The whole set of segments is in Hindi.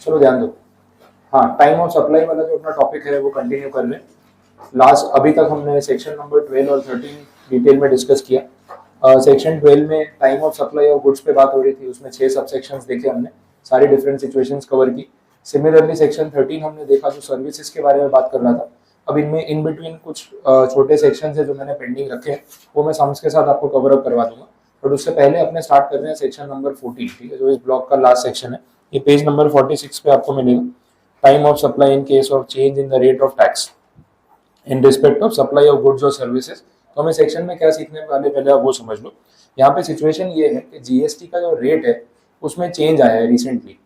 चलो ध्यान दो। हाँ, टाइम ऑफ सप्लाई वाला जो अपना टॉपिक है वो कंटिन्यू कर लें। लास्ट अभी तक हमने सेक्शन नंबर 12 और 13 डिटेल में डिस्कस किया। सेक्शन 12 में टाइम ऑफ सप्लाई और गुड्स पे बात हो रही थी, उसमें 6 सब सेक्शंस देखे हमने, सारी डिफरेंट सिचुएशंस कवर की। सिमिलरली सेक्शन 13 हमने देखा जो सर्विसेज के बारे में बात कर रहा था। अब इनमें इन बिटवीन कुछ छोटे सेक्शंस है जो मैंने पेंडिंग रखे हैं, वो मैं सम्स के साथ आपको कवर अप करवा दूंगा। बट उससे पहले अपने स्टार्ट कर रहे हैं सेक्शन नंबर 14, ठीक है, जो इस ब्लॉक का लास्ट सेक्शन है। ये पेज नंबर 46 पे आपको मिलेगा। Time of supply in case of change in the rate of tax in respect of supply of goods और सर्विसेज। तो हमें सेक्शन में क्या सीखने वाले पहले आप वो समझ लो। यहाँ पे सिचुएशन ये है कि जीएसटी का जो रेट है उसमें चेंज आया है रिसेंटली।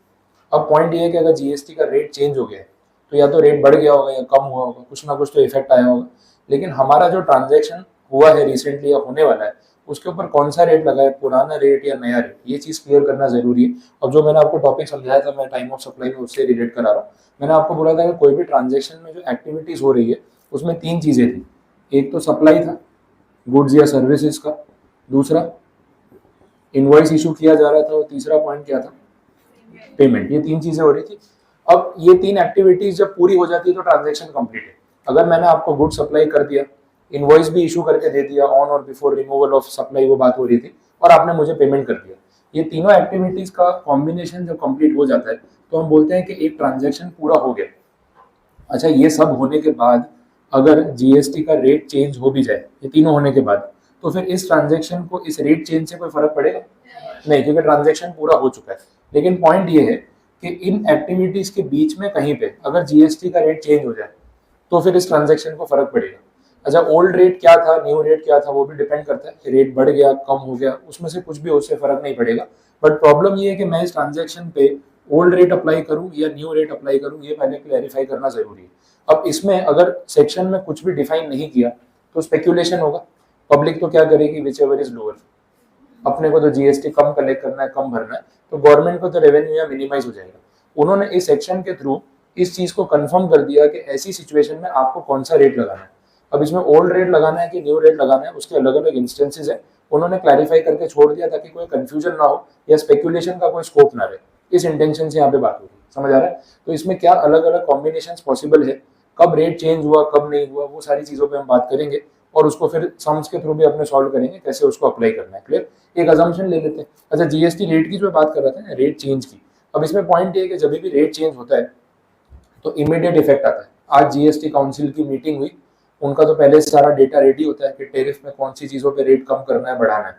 अब पॉइंट ये है कि अगर जीएसटी का रेट चेंज हो गया है तो या तो रेट बढ़ गया होगा या कम हुआ होगा, कुछ ना कुछ तो इफेक्ट आया होगा। लेकिन हमारा जो ट्रांजेक्शन हुआ है रिसेंटली या होने वाला है उसके ऊपर कौन सा रेट लगा है, पुराना रेट या नया रेट, ये चीज क्लियर करना जरूरी है। अब जो मैंने आपको टॉपिक समझाया था मैं टाइम ऑफ सप्लाई में उससे रिलेट करा रहा हूँ। मैंने आपको बोला था कि कोई भी ट्रांजेक्शन में जो एक्टिविटीज हो रही है उसमें 3 चीजें थी। एक तो सप्लाई था गुड्स या सर्विसेज का, दूसरा इनवॉइस इशू किया जा रहा था और तीसरा पॉइंट क्या था, पेमेंट। ये 3 चीजें हो रही थी। अब ये 3 एक्टिविटीज जब पूरी हो जाती है तो ट्रांजेक्शन कंप्लीट है। अगर मैंने आपको गुड सप्लाई कर दिया, इनवॉइस भी इशू करके दे दिया ऑन और बिफोर रिमूवल ऑफ सप्लाई, वो बात हो रही थी, और आपने मुझे पेमेंट कर दिया, ये तीनों एक्टिविटीज का कॉम्बिनेशन जब कंप्लीट हो जाता है तो हम बोलते हैं कि एक ट्रांजेक्शन पूरा हो गया। अच्छा, ये सब होने के बाद अगर जीएसटी का रेट चेंज हो भी जाए, ये तीनों होने के बाद, तो फिर इस ट्रांजेक्शन को इस रेट चेंज से कोई फर्क पड़ेगा नहीं, क्योंकि ट्रांजेक्शन पूरा हो चुका है। लेकिन पॉइंट ये है कि इन एक्टिविटीज के बीच में कहीं पे अगर जीएसटी का रेट चेंज हो जाए तो फिर इस ट्रांजेक्शन को फर्क पड़ेगा। अच्छा, ओल्ड रेट क्या था, न्यू रेट क्या था, वो भी डिपेंड करता है कि रेट बढ़ गया कम हो गया, उसमें से कुछ भी उससे फर्क नहीं पड़ेगा। बट प्रॉब्लम ये है कि मैं इस ट्रांजेक्शन पे ओल्ड रेट अप्लाई करूं या न्यू रेट अप्लाई करूं, ये पहले क्लैरिफाई करना जरूरी है। अब इसमें अगर सेक्शन में कुछ भी डिफाइन नहीं किया तो स्पेक्यूलेशन होगा। पब्लिक तो क्या करेगी, विच एवर इज लोअर। अपने को तो जीएसटी कम कलेक्ट करना है, कम भरना है, तो गवर्नमेंट को तो रेवेन्यू या मिनिमाइज हो जाएगा। उन्होंने इस सेक्शन के थ्रू इस चीज को कंफर्म कर दिया कि ऐसी सिचुएशन में आपको कौन सा रेट लगाना है। अब इसमें ओल्ड रेट लगाना है कि न्यू रेट लगाना है, उसके अलग अलग इंस्टेंसेज है, उन्होंने क्लैरिफाई करके छोड़ दिया ताकि कोई कंफ्यूजन ना हो या स्पेक्यूलेशन का कोई स्कोप ना रहे। इस इंटेंशन से यहाँ पे बात होगी, समझ आ रहा है। तो इसमें क्या अलग अलग कॉम्बिनेशन पॉसिबल है, कब रेट चेंज हुआ कब नहीं हुआ, वो सारी चीजों पर हम बात करेंगे और उसको फिर सम्स के थ्रू भी अपने सॉल्व करेंगे कैसे उसको अप्लाई करना है। क्लियर। एक अजम्पशन ले लेते हैं। अच्छा, जीएसटी रेट की जो बात कर रहा था, रेट चेंज की। अब इसमें पॉइंट ये है कि जब भी रेट चेंज होता है तो इमीडिएट इफेक्ट आता है। आज जीएसटी काउंसिल की मीटिंग हुई, उनका तो पहले से सारा डेटा रेडी होता है कि टेरिफ में कौन सी चीजों पे रेट कम करना है बढ़ाना है।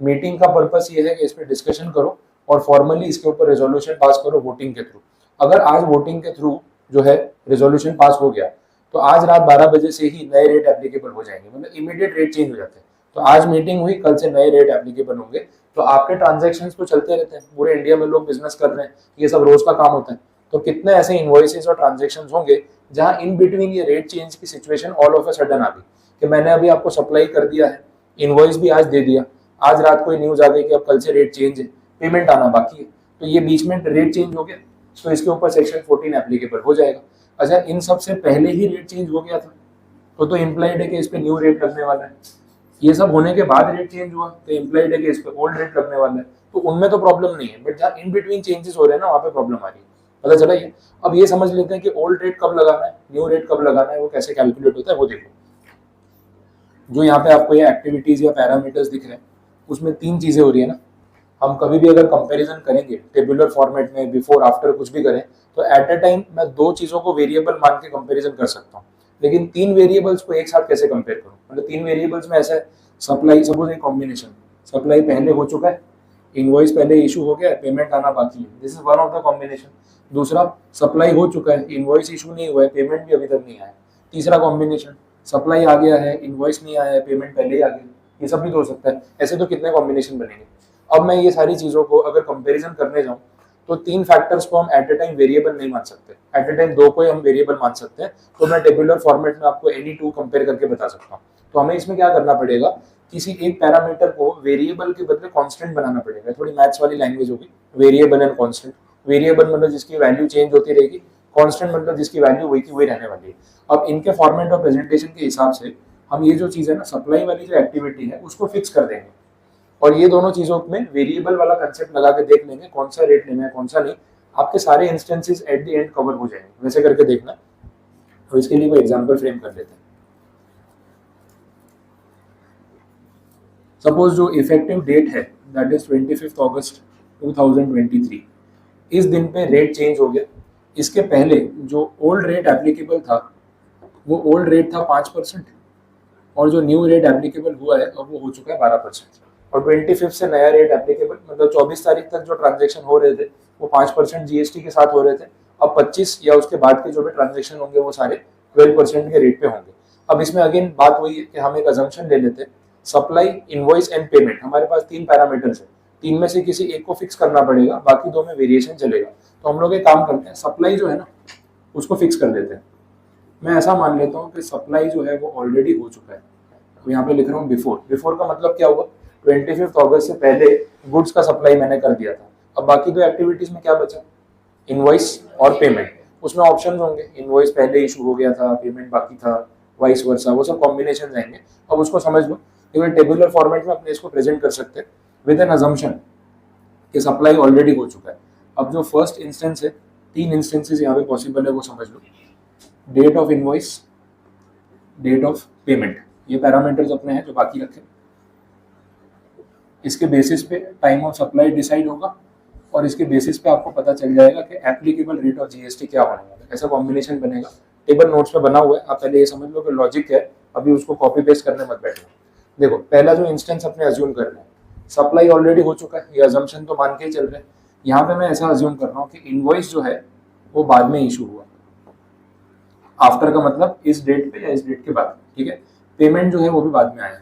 मीटिंग का पर्पस ये है कि इस पर डिस्कशन करो और फॉर्मली इसके ऊपर रेजोल्यूशन पास करो वोटिंग के थ्रू। अगर आज वोटिंग के थ्रू जो है रेजोल्यूशन पास हो गया तो आज रात 12 बजे से ही नए रेट एप्लीकेबल हो जाएंगे, मतलब इमीडिएट रेट चेंज हो जाते हैं। तो आज मीटिंग हुई, कल से नए रेट एप्लीकेबल होंगे। तो आपके ट्रांजेक्शन्स तो चलते रहते हैं, पूरे इंडिया में लोग बिजनेस कर रहे हैं, ये सब रोज का काम होता है। तो कितने ऐसे इन्वॉइसेस और ट्रांजेक्शन्स होंगे जहां इन बिटवीन ये रेट चेंज की situation all of a sudden आ गई कि मैंने अभी आपको सप्लाई कर दिया है, इन्वॉइस भी आज दे दिया, आज रात को न्यूज आ गई कि अब कल से रेट चेंज है, पेमेंट आना बाकी है, तो ये बीच में रेट चेंज हो गया, तो इसके ऊपर सेक्शन 14 एप्लीकेबल हो जाएगा। अच्छा, इन सब से पहले ही रेट चेंज हो गया था तो इम्प्लाइड है कि इस पे न्यू रेट लगने वाला है। ये सब होने के बाद रेट चेंज हुआ तो इम्प्लाइड है कि इस पे ओल्ड रेट लगने वाला है। तो उनमें तो प्रॉब्लम नहीं है, बट जहाँ इन बिटवीन चेंजेस हो रहे हैं ना वहाँ पे प्रॉब्लम आ रही है। पता चला ये। अब ये समझ लेते हैं कि ओल्ड रेट कब लगाना है, न्यू रेट कब लगाना है, वो कैसे कैलकुलेट होता है वो देखो। जो यहाँ पे आपको ये एक्टिविटीज या पैरामीटर्स दिख रहे हैं उसमें 3 चीजें हो रही है ना। हम कभी भी अगर कंपैरिजन करेंगे टेबुलर फॉर्मेट में, बिफोर आफ्टर कुछ भी करें, तो एट अ टाइम मैं 2 चीजों को वेरिएबल मान के कंपैरिजन कर सकता हूँ। लेकिन 3 वेरिएबल्स को एक साथ कैसे कंपेयर करूँ, मतलब 3 वेरिएबल्स में ऐसा है, सप्लाई सपोज एक कॉम्बिनेशन, सप्लाई पहले हो चुका है, इनवॉइस पहले इशू हो गया है, पेमेंट आना बाकी है, this is one of the combination. दूसरा, सप्लाई हो चुका है, इनवॉइस इशू नहीं हुआ है, पेमेंट भी अभी तक नहीं आया। तीसरा कॉम्बिनेशन, सप्लाई आ गया है, इनवॉइस नहीं आया है, पेमेंट पहले ही आ गया। ये सब भी तो हो सकता है। ऐसे तो कितने कॉम्बिनेशन बनेंगे। अब मैं ये सारी चीजों को अगर कंपैरिजन करने जाऊं तो 3 फैक्टर्स को हम एट अ टाइम वेरिएबल नहीं मान सकते, एट अ टाइम 2 को ही हम वेरिएबल मान सकते हैं। तो मैं टेबुलर फॉर्मेट में आपको एनी 2 कंपेयर करके बता सकता हूँ। तो हमें इसमें क्या करना पड़ेगा, किसी एक पैरामीटर को वेरिएबल के बदले कांस्टेंट बनाना पड़ेगा। थोड़ी मैथ्स वाली लैंग्वेज होगी, वेरिएबल एंड कांस्टेंट। वेरिएबल मतलब जिसकी वैल्यू चेंज होती रहेगी, कांस्टेंट मतलब जिसकी वैल्यू वही की वही रहने वाली है। अब इनके फॉर्मेट और प्रेजेंटेशन के हिसाब से हम ये जो चीज है ना, सप्लाई वाली जो एक्टिविटी है उसको फिक्स कर देंगे और ये दोनों चीजों में वेरिएबल वाला कंसेप्ट लगा के देख लेंगे कौन सा रेट लेना है कौन सा नहीं। आपके सारे instances at the end cover हो जाएंगे। वैसे करके देखना। तो इसके लिए कोई एग्जांपल फ्रेम कर लेते हैं। सपोज जो इफेक्टिव डेट है दैट इज 25 अगस्त 2023, इस दिन पे रेट चेंज हो गया। इसके पहले जो ओल्ड रेट एप्लीकेबल था वो ओल्ड रेट था 5%, और जो न्यू रेट एप्लीकेबल हुआ है अब वो हो चुका है 12%। और 25 से नया रेट एप्लीकेबल, मतलब 24 तारीख तक जो ट्रांजेक्शन हो रहे थे वो 5% जीएसटी के साथ हो रहे थे। अब 25 या उसके बाद के जो भी ट्रांजेक्शन होंगे वो सारे 12% के रेट पे होंगे। अब इसमें अगेन बात वही है कि हम एक अजम्पशन ले लेते हैं, सप्लाई, इनवॉइस एंड पेमेंट। हमारे पास 3 पैरामीटर्स है, 3 में से किसी एक को फिक्स करना पड़ेगा, बाकी 2 में वेरिएशन चलेगा। तो हम लोग एक काम करते हैं, सप्लाई जो है ना उसको फिक्स कर देते हैं। मैं ऐसा मान लेता हूँ कि सप्लाई जो है वो ऑलरेडी हो चुका है। तो यहाँ पे लिख रहा हूँ बिफोर। बिफोर का मतलब क्या हुआ, 25 अगस्त से पहले गुड्स का सप्लाई मैंने कर दिया था। अब बाकी 2 एक्टिविटीज में क्या बचा, इनवॉइस और पेमेंट। उसमें ऑप्शन होंगे, इनवॉइस पहले इशू हो गया था, पेमेंट बाकी था, वाइस वर्सा, वो सब कॉम्बिनेशन आएंगे। अब उसको समझ लो, एक टेबुलर फॉर्मेट में अपने इसको प्रेजेंट कर सकते हैं विद एन अजम्पशन कि सप्लाई ऑलरेडी हो चुका है। अब जो फर्स्ट इंस्टेंस है, 3 इंस्टेंसेस यहाँ पे पॉसिबल है वो समझ लो। Date of invoice, date of payment, ये पैरामीटर्स अपने हैं जो बाकी रखे। इसके बेसिस पे टाइम ऑफ सप्लाई डिसाइड होगा, और इसके बेसिस पे आपको पता चल जाएगा कि एप्लीकेबल रेट ऑफ जीएसटी क्या होने वाला है। ऐसा कॉम्बिनेशन बनेगा, टेबल नोट्स में बना हुआ है। आप पहले ये समझ लो कि लॉजिक है, अभी उसको कॉपी पेस्ट करने मत बैठना। देखो, पहला जो इंस्टेंस अपने अज्यूम करना है, सप्लाई ऑलरेडी हो चुका है, ये अजम्पशन तो मान के ही चल रहे हैं। यहाँ पे मैं ऐसा अज्यूम कर रहा हूँ कि इनवॉइस जो है वो बाद में इशू हुआ। आफ्टर का मतलब इस डेट पे या इस डेट के बाद, ठीक है। पेमेंट जो है वो भी बाद में आया,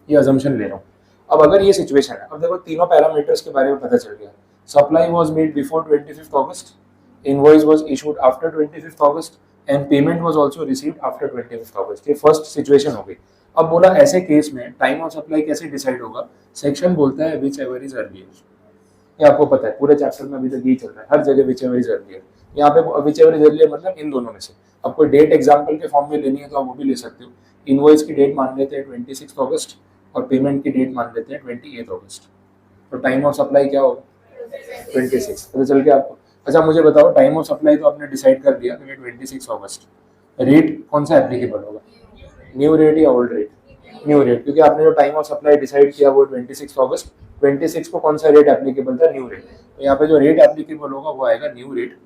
ये अजम्पशन ले रहा हूँ। अब अगर ये सिचुएशन है, अब देखो तीनों पैरामीटर्स के बारे में पता चल गया। Supply was made before 25 August, invoice was issued after 25 August, and payment was also received after 25 अगस्त। ये फर्स्ट सिचुएशन हो गई। अब बोला ऐसे केस में टाइम ऑफ सप्लाई कैसे डिसाइड होगा, सेक्शन बोलता है विच एवर इज अर्लियर। ये आपको पता है, पूरे चैप्टर में अभी तक यही चल रहा है, हर जगह विच एवर इज अर्लियर। यहाँ पे विच एवर इज अर्लियर मतलब इन दोनों में से। अब कोई डेट एग्जाम्पल के फॉर्म में लेनी है तो आप वो भी ले सकते हो। इनवॉइस की डेट मान लेते हैं 26 अगस्त, और पेमेंट की डेट मान लेते हैं 28 अगस्त। तो टाइम ऑफ सप्लाई क्या होगा, 26। पता चल गया आपको। अच्छा मुझे बताओ, टाइम ऑफ सप्लाई तो आपने डिसाइड कर दिया 26 अगस्त, रेट कौन सा एप्लीकेबल होगा, न्यू रेट या ओल्ड रेट? न्यू रेट, क्योंकि आपने जो टाइम ऑफ सप्लाई डिसाइड किया वो 26 अगस्त, 26 को कौन सा रेट एप्लीकेबल था, न्यू रेट। तो यहाँ पे जो रेट एप्लीकेबल होगा वो आएगा न्यू रेट,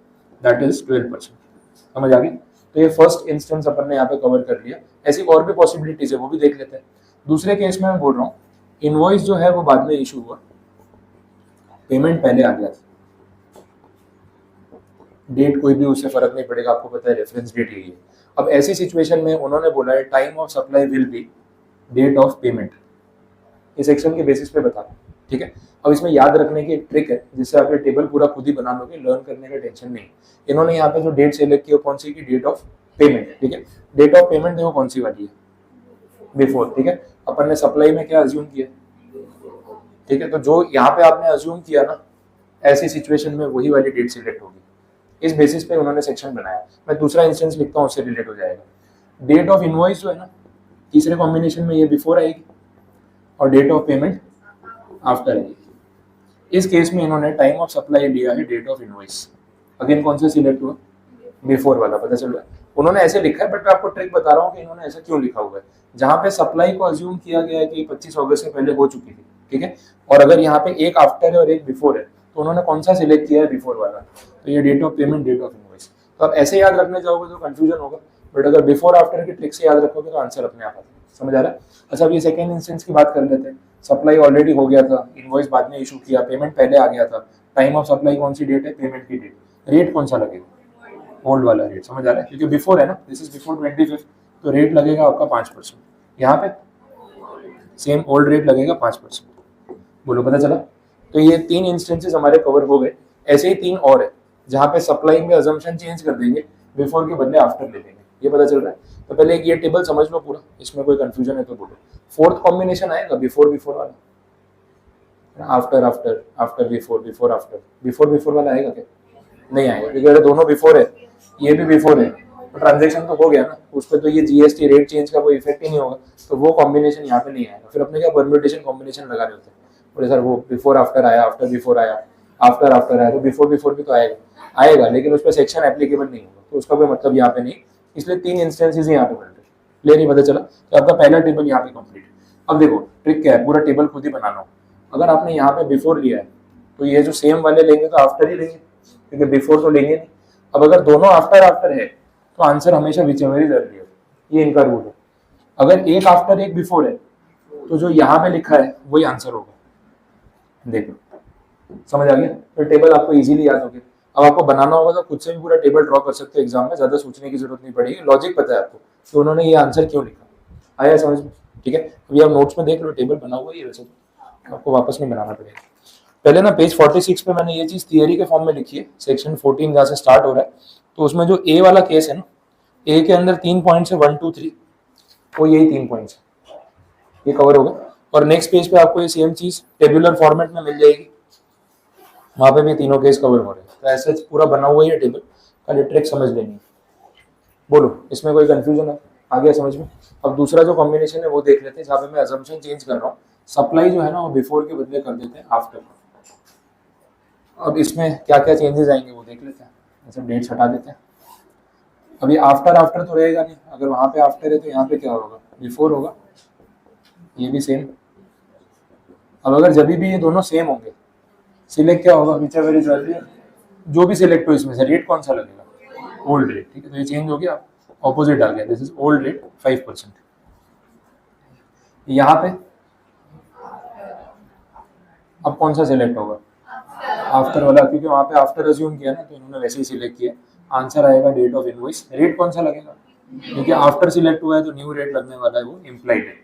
दैट इज 12%। समझ आ गई? तो ये फर्स्ट इंस्टेंस अपन ने यहाँ पे कवर कर लिया। ऐसी और भी पॉसिबिलिटीज है, वो भी देख लेते हैं। दूसरे केस में मैं बोल रहा हूँ, इनवॉइस जो है वो बाद में इशू हुआ, पेमेंट पहले आ गया। डेट कोई भी उससे फर्क नहीं पड़ेगा, आपको पता है रेफरेंस डेट यही है। अब ऐसी सिचुएशन में उन्होंने बोला है time of supply will be date of payment. इस सेक्शन के बेसिस पे बता, ठीक है। अब इसमें याद रखने की एक ट्रिक है जिससे आप ये टेबल पूरा खुद ही बना लोगे, लर्न करने का टेंशन नहीं। इन्होंने यहाँ पे जो डेट सेलेक्ट की वो कौन सी की, डेट ऑफ पेमेंट, ठीक है। डेट ऑफ पेमेंट देखो कौन सी वाली है, बिफोर, ठीक है। अपन ने सप्लाई में क्या अज्यूम किया, ठीक है। तो जो यहाँ पे आपने अज्यूम किया ना, ऐसी सिचुएशन में वही वाली डेट सिलेक्ट होगी। इस बेसिस पे उन्होंने सेक्शन बनाया। मैं दूसरा इंस्टेंस लिखता हूँ, उससे रिलेट हो जाएगा। डेट ऑफ इनवॉइस जो है ना, तीसरे कॉम्बिनेशन में ये बिफोर आएगी, और डेट ऑफ पेमेंट आफ्टर आएगी। इस केस में इन्होंने टाइम ऑफ सप्लाई लिया है डेट ऑफ इनवॉइस। अगेन कौन सा सिलेक्ट हुआ, बिफोर वाला। पता चल रहा है, उन्होंने ऐसे लिखा है, बट मैं आपको ट्रिक बता रहा हूँ कि इन्होंने ऐसा क्यों लिखा हुआ है। जहाँ पे सप्लाई को अज्यूम किया गया है कि 25 अगस्त से पहले हो चुकी थी, ठीक है, और अगर यहाँ पे एक आफ्टर है और एक बिफोर है, तो उन्होंने कौन सा सिलेक्ट किया है, बिफोर वाला। तो ये date of payment, date of invoice. तो आप ऐसे याद रखने जाओगे तो कंफ्यूजन होगा, बट अगर बिफोर आफ्टर की ट्रिक से याद रखोगे तो आंसर अपने आप आता है। समझ आ रहा है? अच्छा, अब ये सेकेंड इंस्टेंस की बात कर लेते हैं। सप्लाई ऑलरेडी हो गया था, इनवॉइस बाद में इशू किया, पेमेंट पहले आ गया था। टाइम ऑफ सप्लाई कौन सी डेट है, पेमेंट की डेट। रेट कौन सा लगेगा, ओल्ड वाला रेट। समझ आ रहा है? क्योंकि बिफोर है ना, दिस इज बिफोर 25, तो रेट लगेगा आपका 5%। यहाँ पे सेम ओल्ड रेट लगेगा 5%। बोलो पता चला? तो ये 3 इंस्टेंसेस हमारे कवर हो गए। ऐसे ही 3 और है जहाँ पे सप्लाई में अजम्पशन चेंज कर देंगे, बिफोर के बदले आफ्टर ले लेंगे। ये पता चल रहा है? तो पहले एक ये टेबल समझ लो पूरा, इसमें कोई कंफ्यूजन है तो बोलो। फोर्थ कॉम्बिनेशन आएगा बिफोर बिफोर वाला, after after, after before, before after. Before before वाला आएगा क्या? नहीं आएगा, क्योंकि अगर दोनों बिफोर है, ये भी बिफोर है, तो ट्रांजेक्शन तो हो गया ना, उस पर तो ये जीएसटी रेट चेंज का कोई इफेक्ट ही नहीं होगा। तो वो कॉम्बिनेशन यहाँ पे नहीं आएगा। फिर अपने क्या परम्यूटेशन कॉम्बिनेशन लगा रहे होते हैं, बोले सर वो बिफोर आफ्टर आया, आफ्टर बिफोर आया, आफ्टर आफ्टर आया तो बिफोर बिफोर भी तो आएगा आएगा, लेकिन उस पर सेक्शन एप्लीकेबल नहीं होगा, तो उसका कोई मतलब यहाँ पे नहीं, इसलिए 3 इंस्टेंसेस यहाँ पे बन रहे। क्लियर नहीं पता चला? तो आपका पहला टेबल यहाँ पे कंप्लीट। अब देखो ट्रिक क्या है, पूरा टेबल खुद ही बनाना हो। अगर आपने यहाँ पे बिफोर लिया है तो ये जो सेम वाले लेंगे तो आफ्टर ही लेंगे, क्योंकि बिफोर तो लेंगे नहीं। अब अगर दोनों आफ्टर आफ्टर है तो आंसर हमेशा विच एवर इज अर्लियर, ये इनका रूल है। अगर एक आफ्टर एक बिफोर है तो जो यहाँ पे लिखा है वही आंसर होगा। देखो समझ आ गया? तो टेबल आपको इजीली याद हो गया। अब आपको बनाना होगा तो खुद से भी पूरा टेबल ड्रॉ कर सकते हो एग्जाम में, ज्यादा सोचने की जरूरत नहीं पड़ेगी, लॉजिक पता है आपको तो उन्होंने ये आंसर क्यों लिखा। आया समझ में? ठीक है, अभी आप नोट्स में देख लो, टेबल बना हुआ है वैसे तो आपको वापस नहीं बनाना पड़ेगा। पहले ना पेज 46 पे मैंने ये चीज थियरी के फॉर्म में लिखी है, सेक्शन 14 जहाँ से स्टार्ट हो रहा है, तो उसमें जो ए वाला केस है ना, ए के अंदर 3 पॉइंट्स है 1 2 3, वो यही 3 पॉइंट्स है, ये कवर होगा। और नेक्स्ट पेज पे आपको ये सेम चीज टेबुलर फॉर्मेट में मिल जाएगी, वहां पे भी तीनों केस कवर हो रहे हैं। तो ऐसे पूरा बना हुआ है टेबल, खाली ट्रिक समझ लेनी है। बोलो इसमें कोई कंफ्यूजन है? आ गया समझ में? अब दूसरा जो कॉम्बिनेशन है वो देख लेते हैं, जहाँ पे मैं अजम्पशन चेंज कर रहा हूँ, सप्लाई जो है ना वो बिफोर के बदले कर देते हैं आफ्टर। अब इसमें क्या क्या चेंजेस आएंगे वो देख लेते हैं, ऐसे डेट्स हटा देते हैं। अभी आफ्टर आफ्टर तो रहेगा नहीं, अगर वहां पे आफ्टर है तो यहाँ पे क्या होगा, बिफोर होगा, ये भी सेम। अब अगर जब भी ये दोनों सेम होंगे, सिलेक्ट क्या होगा, विच एवर इज अर्लियर, जो भी सिलेक्ट हो इसमें से रेट कौन सा लगेगा, ओल्ड रेट। ठीक है, तो ये चेंज हो गया, ऑपोजिट आ गया, दिस इज ओल्ड रेट 5%। यहाँ पे अब कौन सा सिलेक्ट होगा, आफ्टर वाला, क्योंकि वहां पे आफ्टर अज्यूम किया ना तो इन्होंने वैसे ही सिलेक्ट किया। आंसर आएगा डेट ऑफ इनवॉइस। रेट कौन सा लगेगा, क्योंकि आफ्टर सिलेक्ट हुआ है तो न्यू रेट लगने वाला है, वो इम्प्लाइड है।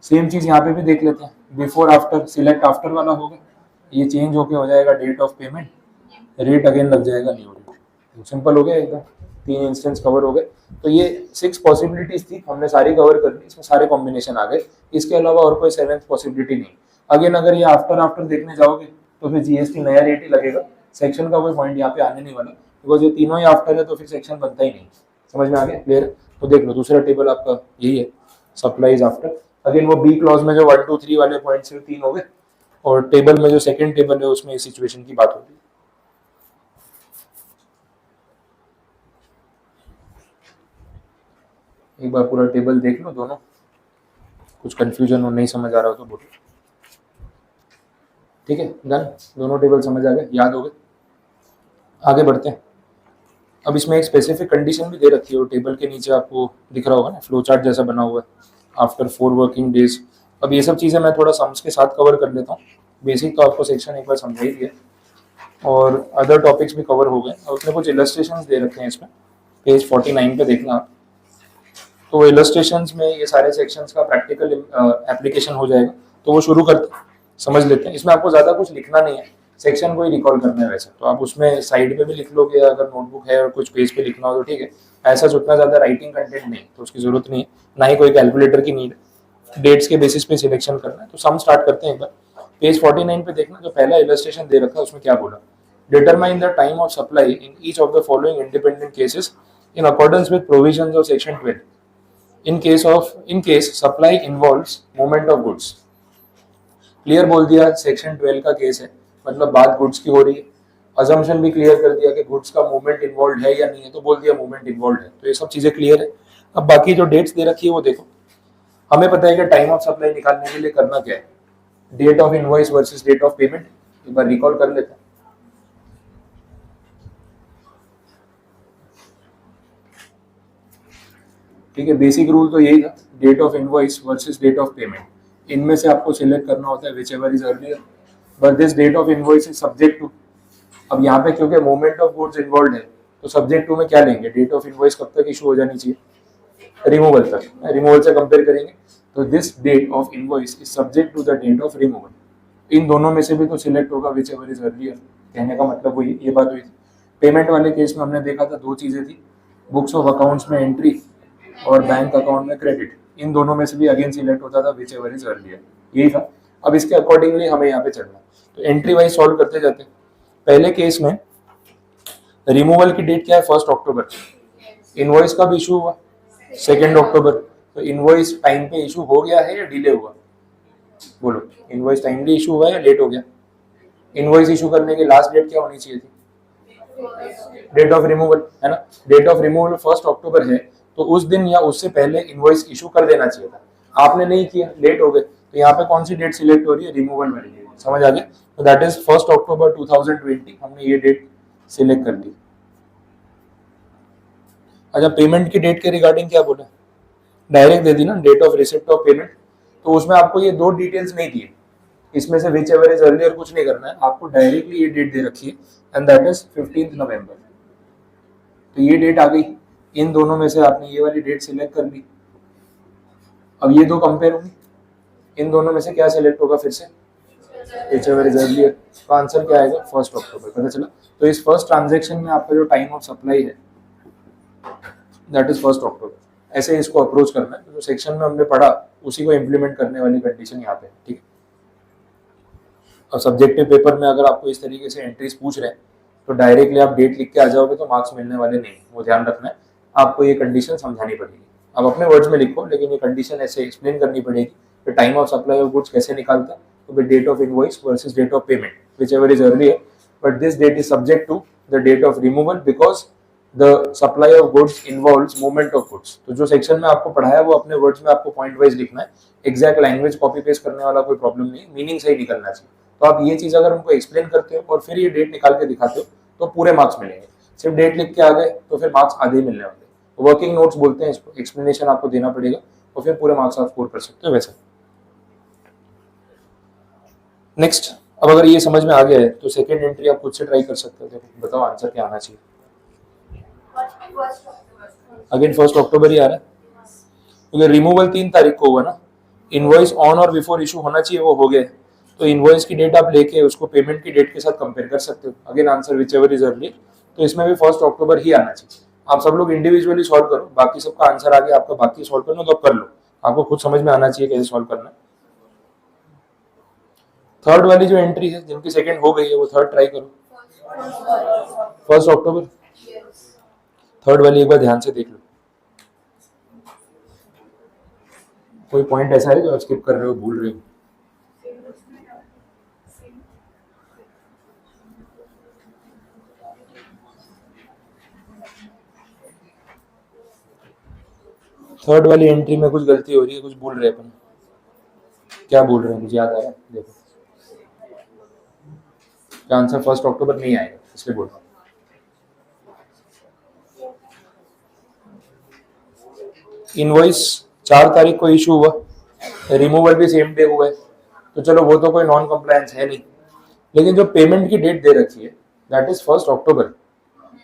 सेम चीज यहाँ पे भी देख लेते हैं, बिफोर आफ्टर, सिलेक्ट आफ्टर वाला होगा, ये चेंज होके हो जाएगा date of payment, rate again लग जाएगा न्यू रेट। सिंपल हो गया एकदम, 3 इंस्टेंस कवर हो गए। तो ये 6 पॉसिबिलिटीज थी, हमने सारी कवर कर ली, इसमें सारे कॉम्बिनेशन आ गए, इसके अलावा और कोई 7th पॉसिबिलिटी नहीं। अगेन अगर ये आफ्टर आफ्टर देखने जाओगे तो फिर जीएसटी नया रेट ही लगेगा, सेक्शन का कोई पॉइंट यहाँ पे आने नहीं वाला, बिकॉज ये तीनों ही आफ्टर है तो फिर सेक्शन बनता ही नहीं। समझ में आ गया? क्लियर? तो देख लो दूसरा टेबल आपका यही है, सप्लाईज आफ्टर। अगेन वो बी क्लॉज में जो 1 2 3 वाले पॉइंट्स 3 हो गए, और टेबल में जो सेकंड टेबल है उसमें इस सिचुएशन की बात होगी। एक बार पूरा टेबल देख लो दोनों, कुछ कंफ्यूजन हो, नहीं समझ आ रहा हो तो बोलो। ठीक है, डन, दोनों टेबल समझ आ गए, याद हो गए। आगे बढ़ते हैं। अब इसमें एक स्पेसिफिक कंडीशन भी दे रखी है, और टेबल के नीचे आपको दिख रहा होगा ना, फ्लो चार्ट जैसा बना हुआ है, आफ्टर 4 वर्किंग डेज। अब ये सब चीज़ें मैं थोड़ा सम्स के साथ कवर कर लेता हूँ, बेसिक तो आपको सेक्शन एक बार समझा ही दिया, और अदर टॉपिक्स भी कवर हो गए। और उसमें कुछ इलस्ट्रेशंस दे रखे हैं इसमें, पेज 49 पे देखना आप। तो इलस्ट्रेशंस में ये सारे सेक्शंस का प्रैक्टिकल एप्लीकेशन हो जाएगा, तो वो शुरू करते समझ लेते हैं। इसमें आपको ज़्यादा कुछ लिखना नहीं है, सेक्शन को ही रिकॉल करना है वैसे तो आप उसमें साइड पे भी लिख लोगे, अगर नोटबुक है और कुछ पेज पे लिखना हो तो ठीक है। ऐसा उतना ज़्यादा राइटिंग कंटेंट नहीं तो उसकी जरूरत नहीं है, ना ही कोई कैलकुलेटर की नीड है, डेट्स के बेसिस पे सिलेक्शन करना है। तो सम स्टार्ट करते हैं एक बार। पेज 49 पे देखना, जो पहला इलस्ट्रेशन दे रखा है उसमें क्या बोला, determine the time of supply in each of the following independent cases in accordance with provisions of section 12 in case supply involves movement of goods। Clear बोल दिया, सेक्शन 12 का केस है, मतलब बात गुड्स की हो रही है। अजम्पशन भी क्लियर कर दिया कि गुड्स का मूवमेंट इन्वॉल्व है या नहीं है, तो बोल दिया मूवमेंट इन्वॉल्व है, तो ये सब चीजें क्लियर है। अब बाकी जो डेट्स दे रखी है वो देखो, हमें पता है कि टाइम ऑफ सप्लाई निकालने के लिए करना क्या है, date of invoice versus date of payment. एक बार रिकॉल कर लेते हैं। ठीक है, बेसिक रूल तो यही था, date of invoice versus date of payment, इनमें से आपको सिलेक्ट करना होता है whichever is earlier, but this date of invoice is subject to. अब यहाँ पे क्योंकि मूवमेंट ऑफ गुड्स इन्वॉल्व है तो सब्जेक्ट टू में क्या लेंगे, डेट ऑफ इनवॉइस कब तक इशू हो जानी चाहिए, रिमूवल तक, रिमूवल से कंपेयर करेंगे। तो this date of invoice is subject to the date of removal. इन दोनों में से भी तो सिलेक्ट होगा विच एवर इज अर्लियर, कहने का मतलब वही ये बात हुई थी। पेमेंट वाले केस में हमने देखा था 2 चीजें थी, बुक्स ऑफ अकाउंट्स में एंट्री और बैंक अकाउंट में क्रेडिट, इन दोनों में से भी अगेन सिलेक्ट होता था विच एवर इज अर्लियर, यही था। अब इसके अकॉर्डिंगली हमें यहाँ पे चलना, तो एंट्री वाइज सॉल्व करते जाते। पहले केस में रिमूवल की डेट क्या है, 1 अक्टूबर, इनवॉइस कब इशू हुआ, 2 अक्टूबर, तो इनवॉइस टाइम पे इशू हो गया है या डिले हुआ, बोलो इनवॉइस टाइमली इशू हुआ है या लेट हो गया, इनवॉइस इशू करने की लास्ट डेट क्या होनी चाहिए थी? डेट ऑफ रिमूवल, है ना? डेट ऑफ रिमूवल 1 अक्टूबर है, तो उस दिन या उससे पहले इनवॉइस इशू कर देना चाहिए था। आपने नहीं किया, लेट हो गए, तो यहाँ पे कौन सी डेट सिलेक्ट हो रही है? रिमूवल वाली डेट। समझ आ गया? तो दैट इज 1 अक्टूबर 2020, हमने ये डेट सिलेक्ट कर ली। अच्छा, पेमेंट की डेट के रिगार्डिंग क्या बोला? डायरेक्ट दे दी ना, date of receipt of payment. तो उसमें आपको ये दो डिटेल्स नहीं दिए, इसमें से विच एवर इज अर्लियर कुछ नहीं करना है, आपको डायरेक्टली ये डेट दे रखी है, एंड दैट इज 15 नवंबर। तो ये डेट आ गई, इन दोनों में से आपने ये वाली डेट सिलेक्ट कर ली। अब ये दो कंपेयर होंगे, इन दोनों में से क्या सिलेक्ट होगा? फिर से विच एवर इज अर्लियर। तो आंसर क्या आएगा? 1 अक्टूबर। पता चला? तो इस फर्स्ट ट्रांजेक्शन में आपका जो टाइम ऑफ सप्लाई है दैट इज 1 अक्टूबर। ऐसे इसको अप्रोच करना है। जो सेक्शन में हमने पढ़ा उसी को इम्प्लीमेंट करने वाली कंडीशन यहाँ पे, ठीक है। और सब्जेक्टिव पेपर में अगर आपको इस तरीके से एंट्रीज पूछ रहे हैं तो डायरेक्टली आप डेट लिख के आ जाओगे तो मार्क्स मिलने वाले नहीं, वो ध्यान रखना है। आपको ये कंडीशन समझानी पड़ेगी। आप अपने वर्ड्स में लिखो, लेकिन ये कंडीशन ऐसे एक्सप्लेन करनी पड़ेगी कि time of supply of goods कैसे निकालता है। तो date of invoice versus date of payment, whichever is earlier, but this date is subject to the date of removal because the supply of goods involves movement of goods. तो जो सेक्शन में आपको पढ़ाया वो अपने वर्ड्स में आपको पॉइंट वाइज लिखना है। एग्जैक्ट लैंग्वेज कॉपी पेस्ट करने वाला कोई प्रॉब्लम नहीं, मीनिंग सही निकलना चाहिए। तो आप ये चीज अगर उनको एक्सप्लेन करते हो और फिर ये डेट निकाल के दिखाते हो तो पूरे मार्क्स मिलेंगे। सिर्फ डेट लिख के आ गए तो फिर मार्क्स आधे ही मिलने वाले। वर्किंग नोट्स बोलते हैं इसको, एक्सप्लेनेशन आपको देना पड़ेगा और फिर पूरे मार्क्स आप स्कोर कर सकते हो वैसे। नेक्स्ट, अब अगर ये समझ में आ गया है तो सेकेंड एंट्री आप खुद से ट्राई कर सकते हो। देखो बताओ आंसर क्या आना चाहिए। अगेन 1 अक्टूबर ही आ रहा है क्योंकि रिमूवल 3 तारीख को हुआ ना। इनवॉइस ऑन और बिफोर इशू होना चाहिए, वो हो गया। तो इनवॉइस की डेट आप लेके उसको पेमेंट की डेट के साथ कंपेयर कर सकते हो। Again answer which ever is early, तो इसमें भी 1 अक्टूबर ही आना चाहिए। आप सब लोग इंडिविजुअली सॉल्व करो, बाकी सबका आंसर आ गया, आपका बाकी सॉल्व करना तो कर लो। आपको खुद समझ में आना चाहिए कैसे सॉल्व करना है। थर्ड वाली जो एंट्री है, जिनकी सेकंड हो गई है, वो थर्ड ट्राई करो। 1 अक्टूबर, थर्ड वाली एक बार ध्यान से देख लो। कोई पॉइंट ऐसा है जो आप स्किप कर रहे हो, भूल रहे हो? थर्ड वाली एंट्री में कुछ गलती हो रही है, कुछ भूल रहे अपन। क्या भूल रहे हैं? मुझे याद आ रहा है, देखो। क्या आंसर 1 अक्टूबर नहीं आएगा, इसलिए बोल रहा हूँ। इनवॉइस 4 तारीख को इशू हुआ, रिमूवल भी सेम डे हुआ है, तो चलो वो तो कोई नॉन कंप्लायंस है नहीं। लेकिन जो पेमेंट की डेट दे रखी है दैट इज 1 अक्टूबर,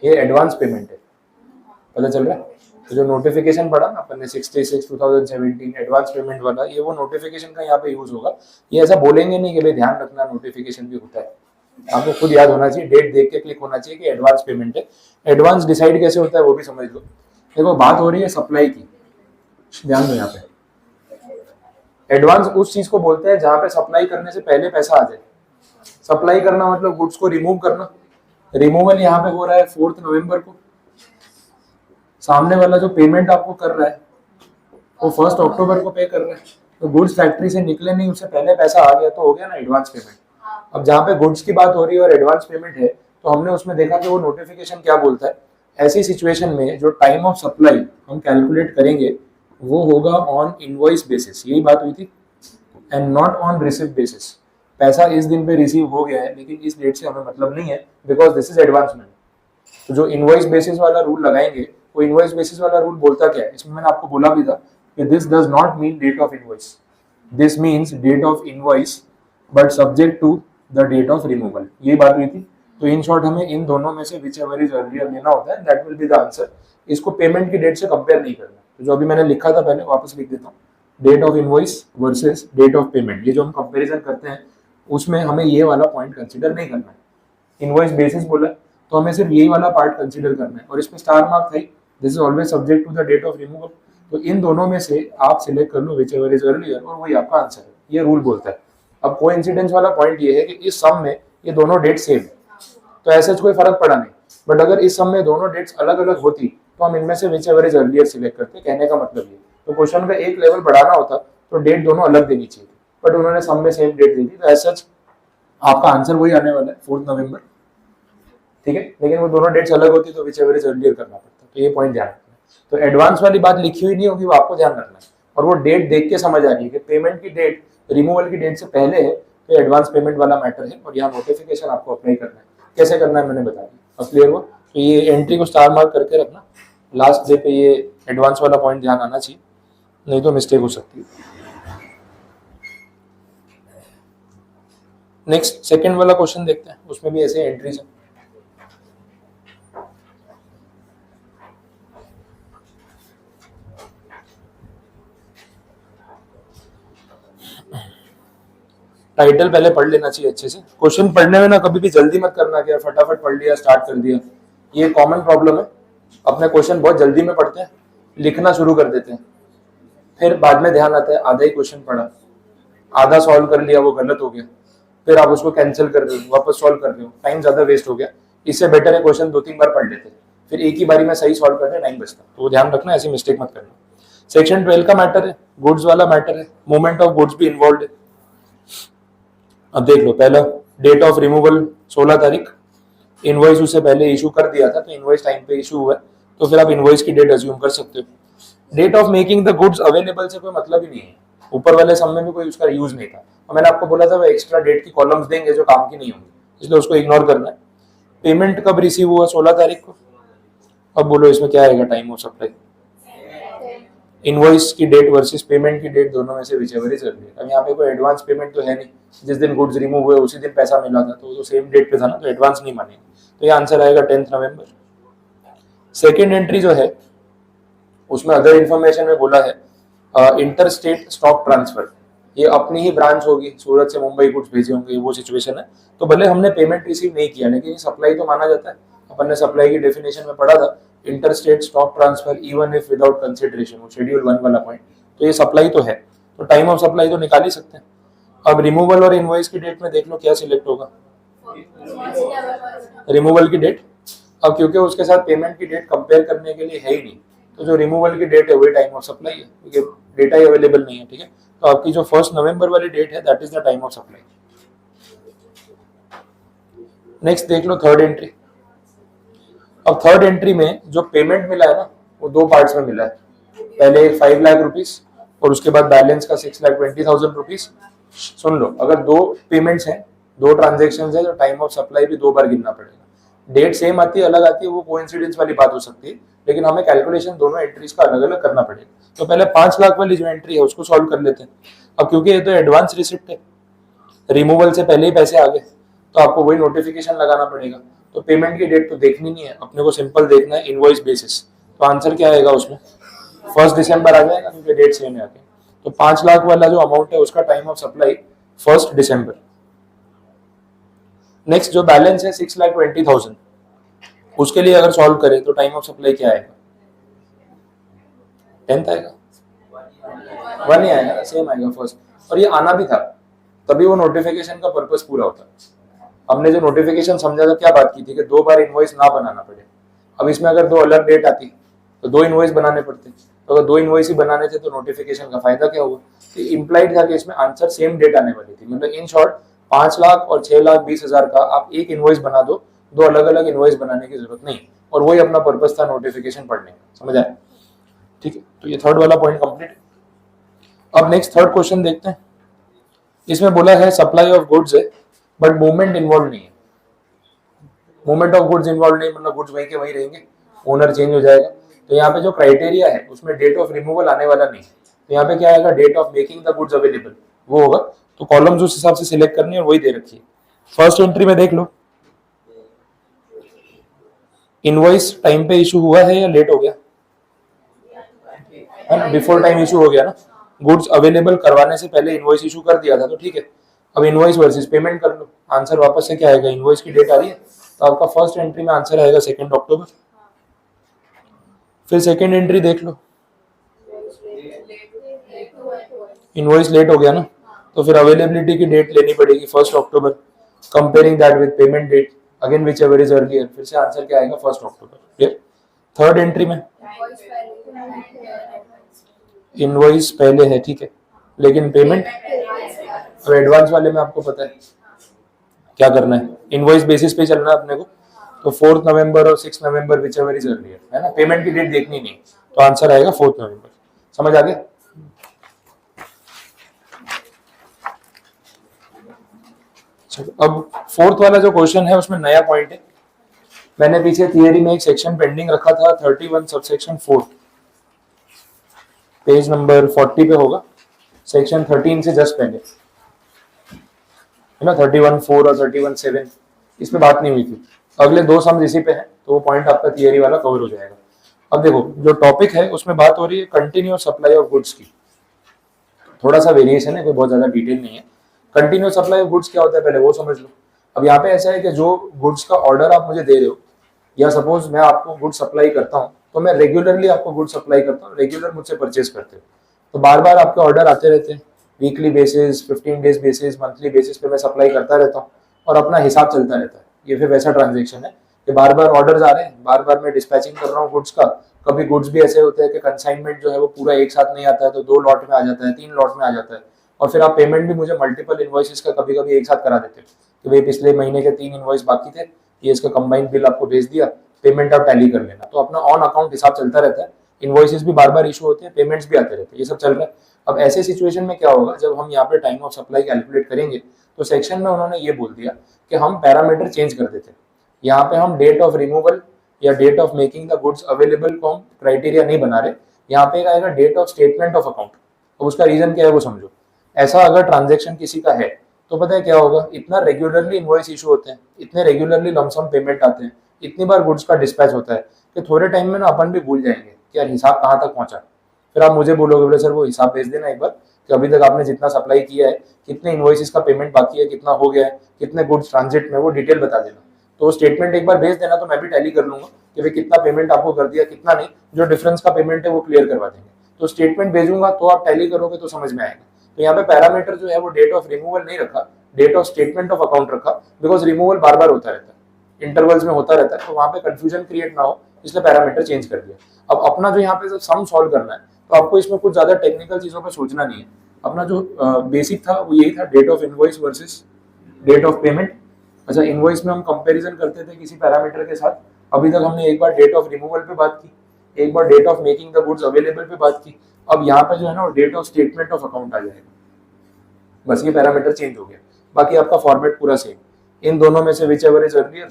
ये एडवांस पेमेंट है। पता चल रहा है? तो जो नोटिफिकेशन पड़ा ना अपन ने 66/2017 एडवांस पेमेंट वाला, ये वो नोटिफिकेशन का यहाँ पे यूज होगा। ये ऐसा बोलेंगे नहीं कि भाई ध्यान रखना नोटिफिकेशन भी होता है, आपको खुद याद होना चाहिए, डेट देख के क्लिक होना चाहिए कि एडवांस पेमेंट है। एडवांस डिसाइड कैसे होता है वो भी समझ लो। देखो बात हो रही है सप्लाई की, ध्यान दो यहाँ पे। एडवांस उस चीज को बोलते हैं जहां पे सप्लाई करने से पहले पैसा आ जाए। सप्लाई करना मतलब गुड्स को रिमूव करना। रिमूवल यहाँ पे हो रहा है 4 नवंबर को। सामने वाला जो पेमेंट आपको कर रहा है वो 1 अक्टूबर को पे कर रहा है, तो गुड्स फैक्ट्री से निकले नहीं, उससे पहले पैसा आ गया तो हो गया ना एडवांस पेमेंट। अब जहाँ पे गुड्स की बात हो रही है और एडवांस पेमेंट है, तो हमने उसमें देखा कि वो नोटिफिकेशन क्या बोलता है। ऐसी सिचुएशन में जो टाइम ऑफ सप्लाई हम कैलकुलेट करेंगे वो होगा ऑन इनवॉइस बेसिस, यही बात हुई थी, and not on receipt basis. पैसा इस दिन पे रिसीव हो गया है लेकिन इस डेट से हमें मतलब नहीं है because this is advance money. तो जो इनवॉइस बेसिस वाला रूल लगाएंगे, वो इनवॉइस बेसिस वाला रूल बोलता क्या है, इसमें मैंने आपको बोला भी था कि this does not mean date of invoice, this means date of invoice but subject to the date of removal, ये बात हुई थी। तो इन शॉर्ट हमें इन दोनों में से विच एवर इज अर्लियर लेना होता है, that will be the answer. इसको पेमेंट की डेट से कंपेयर नहीं करना। तो जो अभी मैंने लिखा था पहले वापस लिख देता हूँ, date of invoice versus date of payment, ये जो हम कंपैरिजन करते हैं उसमें हमें ये वाला पॉइंट कंसीडर नहीं करना है। इनवॉइस बेसिस बोला तो हमें सिर्फ यही वाला पार्ट कंसीडर करना है और इसमें स्टार मार्क है, this is always subject to the date of removal. तो इन दोनों में से आप सिलेक्ट कर लो विच एवर इज अर्लियर और वही आपका आंसर है, ये रूल बोलता है। अब कोइंसिडेंस वाला पॉइंट ये है कि इस सम में ये दोनों डेट सेम है तो ऐसा कोई फर्क पड़ा नहीं, बट अगर इस सम में दोनों डेट्स अलग अलग होती तो हम इनमें से whichever is earlier select करते। कहने का मतलब ये, तो क्वेश्चन का एक लेवल बढ़ाना होता तो डेट दोनों अलग देनी चाहिए थी, बट उन्होंने सम में सेम डेट दी थी, तो ऐसा आपका आंसर वही आने वाला है 4 नवंबर, ठीक है, लेकिन वो दोनों डेट्स अलग होती तो विच एवर इज अर्लियर करना पड़ता, तो ये पॉइंट ध्यान रखना है। तो एडवांस वाली बात लिखी हुई नहीं होगी, वो आपको ध्यान रखना है, और वो डेट देख के समझ आ रही है कि पेमेंट की डेट रिमूवल की डेट से पहले है, तो एडवांस पेमेंट वाला मैटर है, और यहाँ नोटिफिकेशन आपको अप्लाई करना है। कैसे करना है मैंने बता दिया, अब क्लियर हुआ। तो ये एंट्री को स्टार मार्क करके रखना, लास्ट डे पे ये एडवांस वाला पॉइंट ध्यान आना चाहिए, नहीं तो मिस्टेक हो सकती है। नेक्स्ट सेकंड वाला क्वेश्चन देखते हैं, उसमें भी ऐसे एंट्रीज है। टाइटल पहले पढ़ लेना चाहिए अच्छे से। क्वेश्चन पढ़ने में ना कभी भी जल्दी मत करना कि यार फटाफट पढ़ लिया स्टार्ट कर दिया, ये कॉमन प्रॉब्लम है। अपने क्वेश्चन बहुत जल्दी में पढ़ते हैं, लिखना शुरू कर देते हैं, फिर बाद में ध्यान आता है आधा ही क्वेश्चन पढ़ा, आधा सॉल्व कर लिया, वो गलत हो गया, फिर आप उसको कैंसिल कर रहे हो, वापस सॉल्व कर रहे हो, टाइम ज्यादा वेस्ट हो गया। इससे बेटर है क्वेश्चन 2-3 बार पढ़ लेते, फिर एक ही बारी में सही सॉल्व करने टाइम बचता, तो वो ध्यान रखना, ऐसी मिस्टेक मत करना। सेक्शन 12 का मैटर है, गुड्स वाला मैटर है, मूवमेंट ऑफ गुड्स भी इन्वॉल्व है। अब देख लो, पहला डेट ऑफ रिमूवल 16 तारीख, इनवॉइस उससे पहले इशू कर दिया था, तो इनवॉइस टाइम पे इशू हुआ है, तो फिर आप इनवॉइस की डेट अज्यूम कर सकते हो। Date of making the goods available से कोई मतलब ही नहीं है, ऊपर वाले सम में भी कोई उसका यूज नहीं था, और मैंने आपको बोला था वो एक्स्ट्रा डेट की कॉलम्स देंगे जो काम की नहीं होंगी, इसलिए उसको इग्नोर करना है। पेमेंट कब रिसीव हुआ, 16 तारीख को। अब बोलो इसमें क्या आएगा, टाइम ऑफ सप्लाई। इनवॉइस की डेट वर्सेस पेमेंट की डेट, दोनों में से विचेवर इज अर्लियर। अब यहाँ पे कोई एडवांस पेमेंट तो है नहीं, जिस दिन गुड्स रिमूव हुए उसी दिन पैसा मिला था, तो वो तो सेम डेट पे था ना, तो एडवांस नहीं मानेंगे, तो ये आंसर आएगा 10 नवंबर। सेकेंड एंट्री जो है उसमें अदर इन्फॉर्मेशन में बोला है इंटर स्टेट स्टॉक ट्रांसफर, ये अपनी ही ब्रांच होगी, सूरत से मुंबई गुड्स भेजे होंगे, वो सिचुएशन है। तो भले हमने पेमेंट रिसीव नहीं किया, लेकिन सप्लाई तो माना जाता है। अपन ने सप्लाई की डेफिनेशन में पढ़ा था, inter state stock transfer even if without consideration, वो शेड्यूल 1 वाला पॉइंट, तो ये सप्लाई तो है, तो टाइम ऑफ सप्लाई तो निकाल ही सकते हैं। अब रिमूवल और इनवॉइस की डेट में देख लो क्या सिलेक्ट होगा, रिमूवल की डेट। अब क्योंकि उसके साथ पेमेंट की डेट कंपेयर करने के लिए है ही नहीं, तो जो रिमूवल की डेट है वही टाइम ऑफ सप्लाई है, क्योंकि डेटा ही अवेलेबल नहीं है, ठीक है। तो आपकी जो 1 नवंबर वाली डेट है that is the time of supply. Next देख लो थर्ड एंट्री। अब थर्ड एंट्री में जो पेमेंट मिला है ना, वो 2 पार्ट्स में मिला है, पहले 5 लाख रुपीस और उसके बाद बैलेंस का 6,20,000 रुपीस। सुन लो, अगर 2 पेमेंट्स हैं, 2 ट्रांजेक्शन है, तो टाइम ऑफ सप्लाई भी 2 बार गिनना पड़ेगा। डेट सेम आती है अलग आती है, वो कोइंसिडेंस वाली बात हो सकती है, लेकिन हमें कैलकुलेशन दोनों एंट्रीज का अलग अलग करना पड़ेगा। तो पहले 5 लाख वाली जो एंट्री है उसको सॉल्व कर लेते हैं। अब क्योंकि ये तो एडवांस रिसिप्ट है, रिमूवल से पहले ही पैसे आ गए, तो आपको वही नोटिफिकेशन लगाना पड़ेगा। तो पेमेंट की डेट तो देखनी नहीं है, अपने को सिंपल देखना है इनवॉइस बेसिस। तो आंसर क्या आएगा उसमें, 1 दिसंबर आ जाएगा, क्योंकि डेट सेम है आगे। तो 5 लाख वाला जो अमाउंट है उसका time of supply 1 December. Next जो बैलेंस है 6,20,000, उसके लिए अगर सॉल्व करें तो टाइम ऑफ सप्लाई क्या आएगा, 10th आएगा, 1 ही आएगा, सेम आएगा फर्स्ट। और ये आना भी था, तभी वो नोटिफिकेशन का पर्पस पूरा होता है। हमने जो नोटिफिकेशन समझा था क्या बात की थी कि 2 बार इनवॉइस ना बनाना पड़े। अब इसमें अगर 2 अलग डेट आती तो 2 इनवॉइस बनाने पड़ते, तो अगर 2 इनवॉइस ही बनाने थे तो नोटिफिकेशन का फायदा क्या हुआ। तो इम्प्लाइड था कि इसमें आंसर सेम डेट आने वाली थी, मतलब इन शॉर्ट 5 लाख और 6,20,000 का आप एक इनवॉइस बना दो, 2 अलग अलग इनवॉइस बनाने की जरूरत नहीं, और वही अपना पर्पस था नोटिफिकेशन पढ़ने का, समझ आया, ठीक है। तो ये थर्ड वाला पॉइंट कंप्लीट। अब नेक्स्ट थर्ड क्वेश्चन देखते हैं। इसमें बोला है सप्लाई ऑफ गुड्स है बट मूवमेंट इन्वॉल्व नहीं है। मूवमेंट ऑफ गुड्स इन्वॉल्व नहीं मतलब गुड्स वहीं के वहीं रहेंगे, ओनर चेंज हो जाएगा। तो यहाँ पे जो क्राइटेरिया है उसमें डेट ऑफ रिमूवल आने वाला नहीं, तो यहाँ पे क्या आएगा, date of making the goods available, वो होगा। तो कॉलम्स उस हिसाब से सिलेक्ट करनी है और वही दे रखी है। फर्स्ट एंट्री में देख लो, इनवॉइस टाइम पे इशू हुआ है या लेट हो गया, बिफोर टाइम इशू हो गया ना, गुड्स अवेलेबल करवाने से पहले इनवॉइस इशू कर दिया था, तो ठीक है। अब इनवॉइस वर्सेस पेमेंट कर लो, आंसर वापस से क्या आएगा, इनवॉइस की डेट आ रही है, तो आपका फर्स्ट एंट्री में आंसर आएगा 2 अक्टूबर। फिर सेकेंड एंट्री देख लो, इनवॉइस लेट हो गया ना, तो फिर अवेलेबिलिटी की डेट लेनी पड़ेगी 1 अक्टूबर, comparing that with payment date, again whichever is earlier, फिर से आंसर क्या आएगा 1 अक्टूबर। क्लियर। थर्ड एंट्री में इनवॉइस पहले है, ठीक है, लेकिन पेमेंट अब एडवांस वाले में आपको पता है क्या करना है, इनवॉइस बेसिस पे चलना है अपने को। तो 4 नवंबर और 6 नवंबर विच एवर इज अर्लियर, है ना, पेमेंट की डेट देखनी नहीं, तो आंसर आएगा 4 नवंबर। समझ आ गया? चलो अब फोर्थ वाला जो क्वेश्चन है उसमें नया पॉइंट है। मैंने पीछे थियरी में एक सेक्शन पेंडिंग रखा था 31 सबसेक्शन 4, पेज नंबर 40 पे होगा, सेक्शन 13 से जस्ट पहले, है ना, 31(4) और 31(7), इसमें बात नहीं हुई थी। अगले 2 सम्स इसी पे हैं, तो वो पॉइंट आपका थियरी वाला कवर हो जाएगा। अब देखो जो टॉपिक है उसमें बात हो रही है कंटिन्यूअस सप्लाई ऑफ गुड्स की। थोड़ा सा वेरिएशन है, कोई बहुत ज्यादा डिटेल नहीं है। कंटिन्यूअस सप्लाई ऑफ गुड्स क्या होता है पहले वो समझ लो। अब यहाँ पे ऐसा है कि जो गुड्स का ऑर्डर आप मुझे दे रहे हो, या सपोज मैं आपको गुड्स सप्लाई करता हूँ, तो मैं रेगुलरली आपको गुड्स सप्लाई करता हूँ, रेगुलर मुझसे परचेज करते हो, तो बार बार आपके ऑर्डर आते रहते हैं, weekly basis, 15 days basis, monthly basis पे मैं सप्लाई करता रहता हूँ, और अपना हिसाब चलता रहता है। ये फिर वैसा ट्रांजेक्शन है कि बार बार ऑर्डर्स आ रहे हैं, बार बार मैं डिस्पैचिंग कर रहा हूँ गुड्स का। कभी गुड्स भी ऐसे होते हैं कि कंसाइनमेंट जो है वो पूरा एक साथ नहीं आता है, तो 2 लॉट में आ जाता है, 3 लॉट में आ जाता है, और फिर आप पेमेंट भी मुझे मल्टीपल इनवॉइसेस का कभी कभी एक साथ करा देते हो कि भाई पिछले महीने के 3 इनवॉइस बाकी थे, ये इसका कंबाइंड बिल आपको भेज दिया, पेमेंट आप टैली कर लेना। तो अपना ऑन अकाउंट हिसाब चलता रहता है, इनवॉइसेस भी बार बार इशू होते हैं, पेमेंट्स भी आते रहते हैं, ये सब चल रहा है। अब ऐसे सिचुएशन में क्या होगा, जब हम यहाँ पे टाइम ऑफ सप्लाई कैलकुलेट करेंगे, तो सेक्शन में उन्होंने ये बोल दिया कि हम पैरामीटर चेंज कर देते हैं। यहाँ पे हम डेट ऑफ रिमूवल या date of making the goods available को हम क्राइटेरिया नहीं बना रहे, यहाँ पे आएगा date of statement of account. अब उसका रीजन क्या है वो समझो। ऐसा अगर ट्रांजेक्शन किसी का है तो पता है क्या होगा, इतना रेगुलरली इनवॉइस इशू होते हैं, इतने रेगुलरली लमसम पेमेंट आते हैं, इतनी बार गुड्स का डिस्पैच होता है कि थोड़े टाइम में ना अपन भी भूल जाएंगे कि यार हिसाब कहाँ तक पहुंचा। फिर आप मुझे बोलोगे बोले सर वो हिसाब भेज देना एक बार कि अभी तक आपने जितना सप्लाई किया है, कितने इनवॉइसेस का पेमेंट बाकी है, कितना हो गया है, कितने गुड्स ट्रांजिट में, वो डिटेल बता देना। तो स्टेटमेंट एक बार भेज देना तो मैं भी टैली कर लूंगा कि भाई कितना पेमेंट आपको कर दिया, कितना नहीं, जो डिफरेंस का पेमेंट है वो क्लियर करवा देंगे। तो स्टेटमेंट भेजूंगा तो आप टैली करोगे तो समझ में आएगा। तो यहाँ पे पैरामीटर जो है वो डेट ऑफ रिमूवल नहीं रखा, date of statement of account रखा, बिकॉज रिमूवल बार बार होता रहता है, इंटरवल्स में होता रहता है, तो वहां पे कंफ्यूजन क्रिएट ना हो इसलिए पैरामीटर चेंज कर दिया। अब अपना जो यहाँ पे सम सॉल्व करना है, तो आपको इसमें कुछ ज्यादा टेक्निकल चीजों पर सोचना नहीं है। अपना जो बेसिक था वो यही था, date of invoice versus date of payment. अच्छा, इनवॉइस में हम कंपैरिजन करते थे किसी पैरामीटर के साथ। अभी तक हमने एक बार डेट ऑफ रिमूवल पे बात की, एक बार date of making the goods available पे बात की। अब यहाँ पे जो है ना date of statement of account आ जाएगा, बस ये पैरामीटर चेंज हो गया, बाकी आपका फॉर्मेट पूरा सेम। इन दोनों में से विच एवर इज अर्लियर,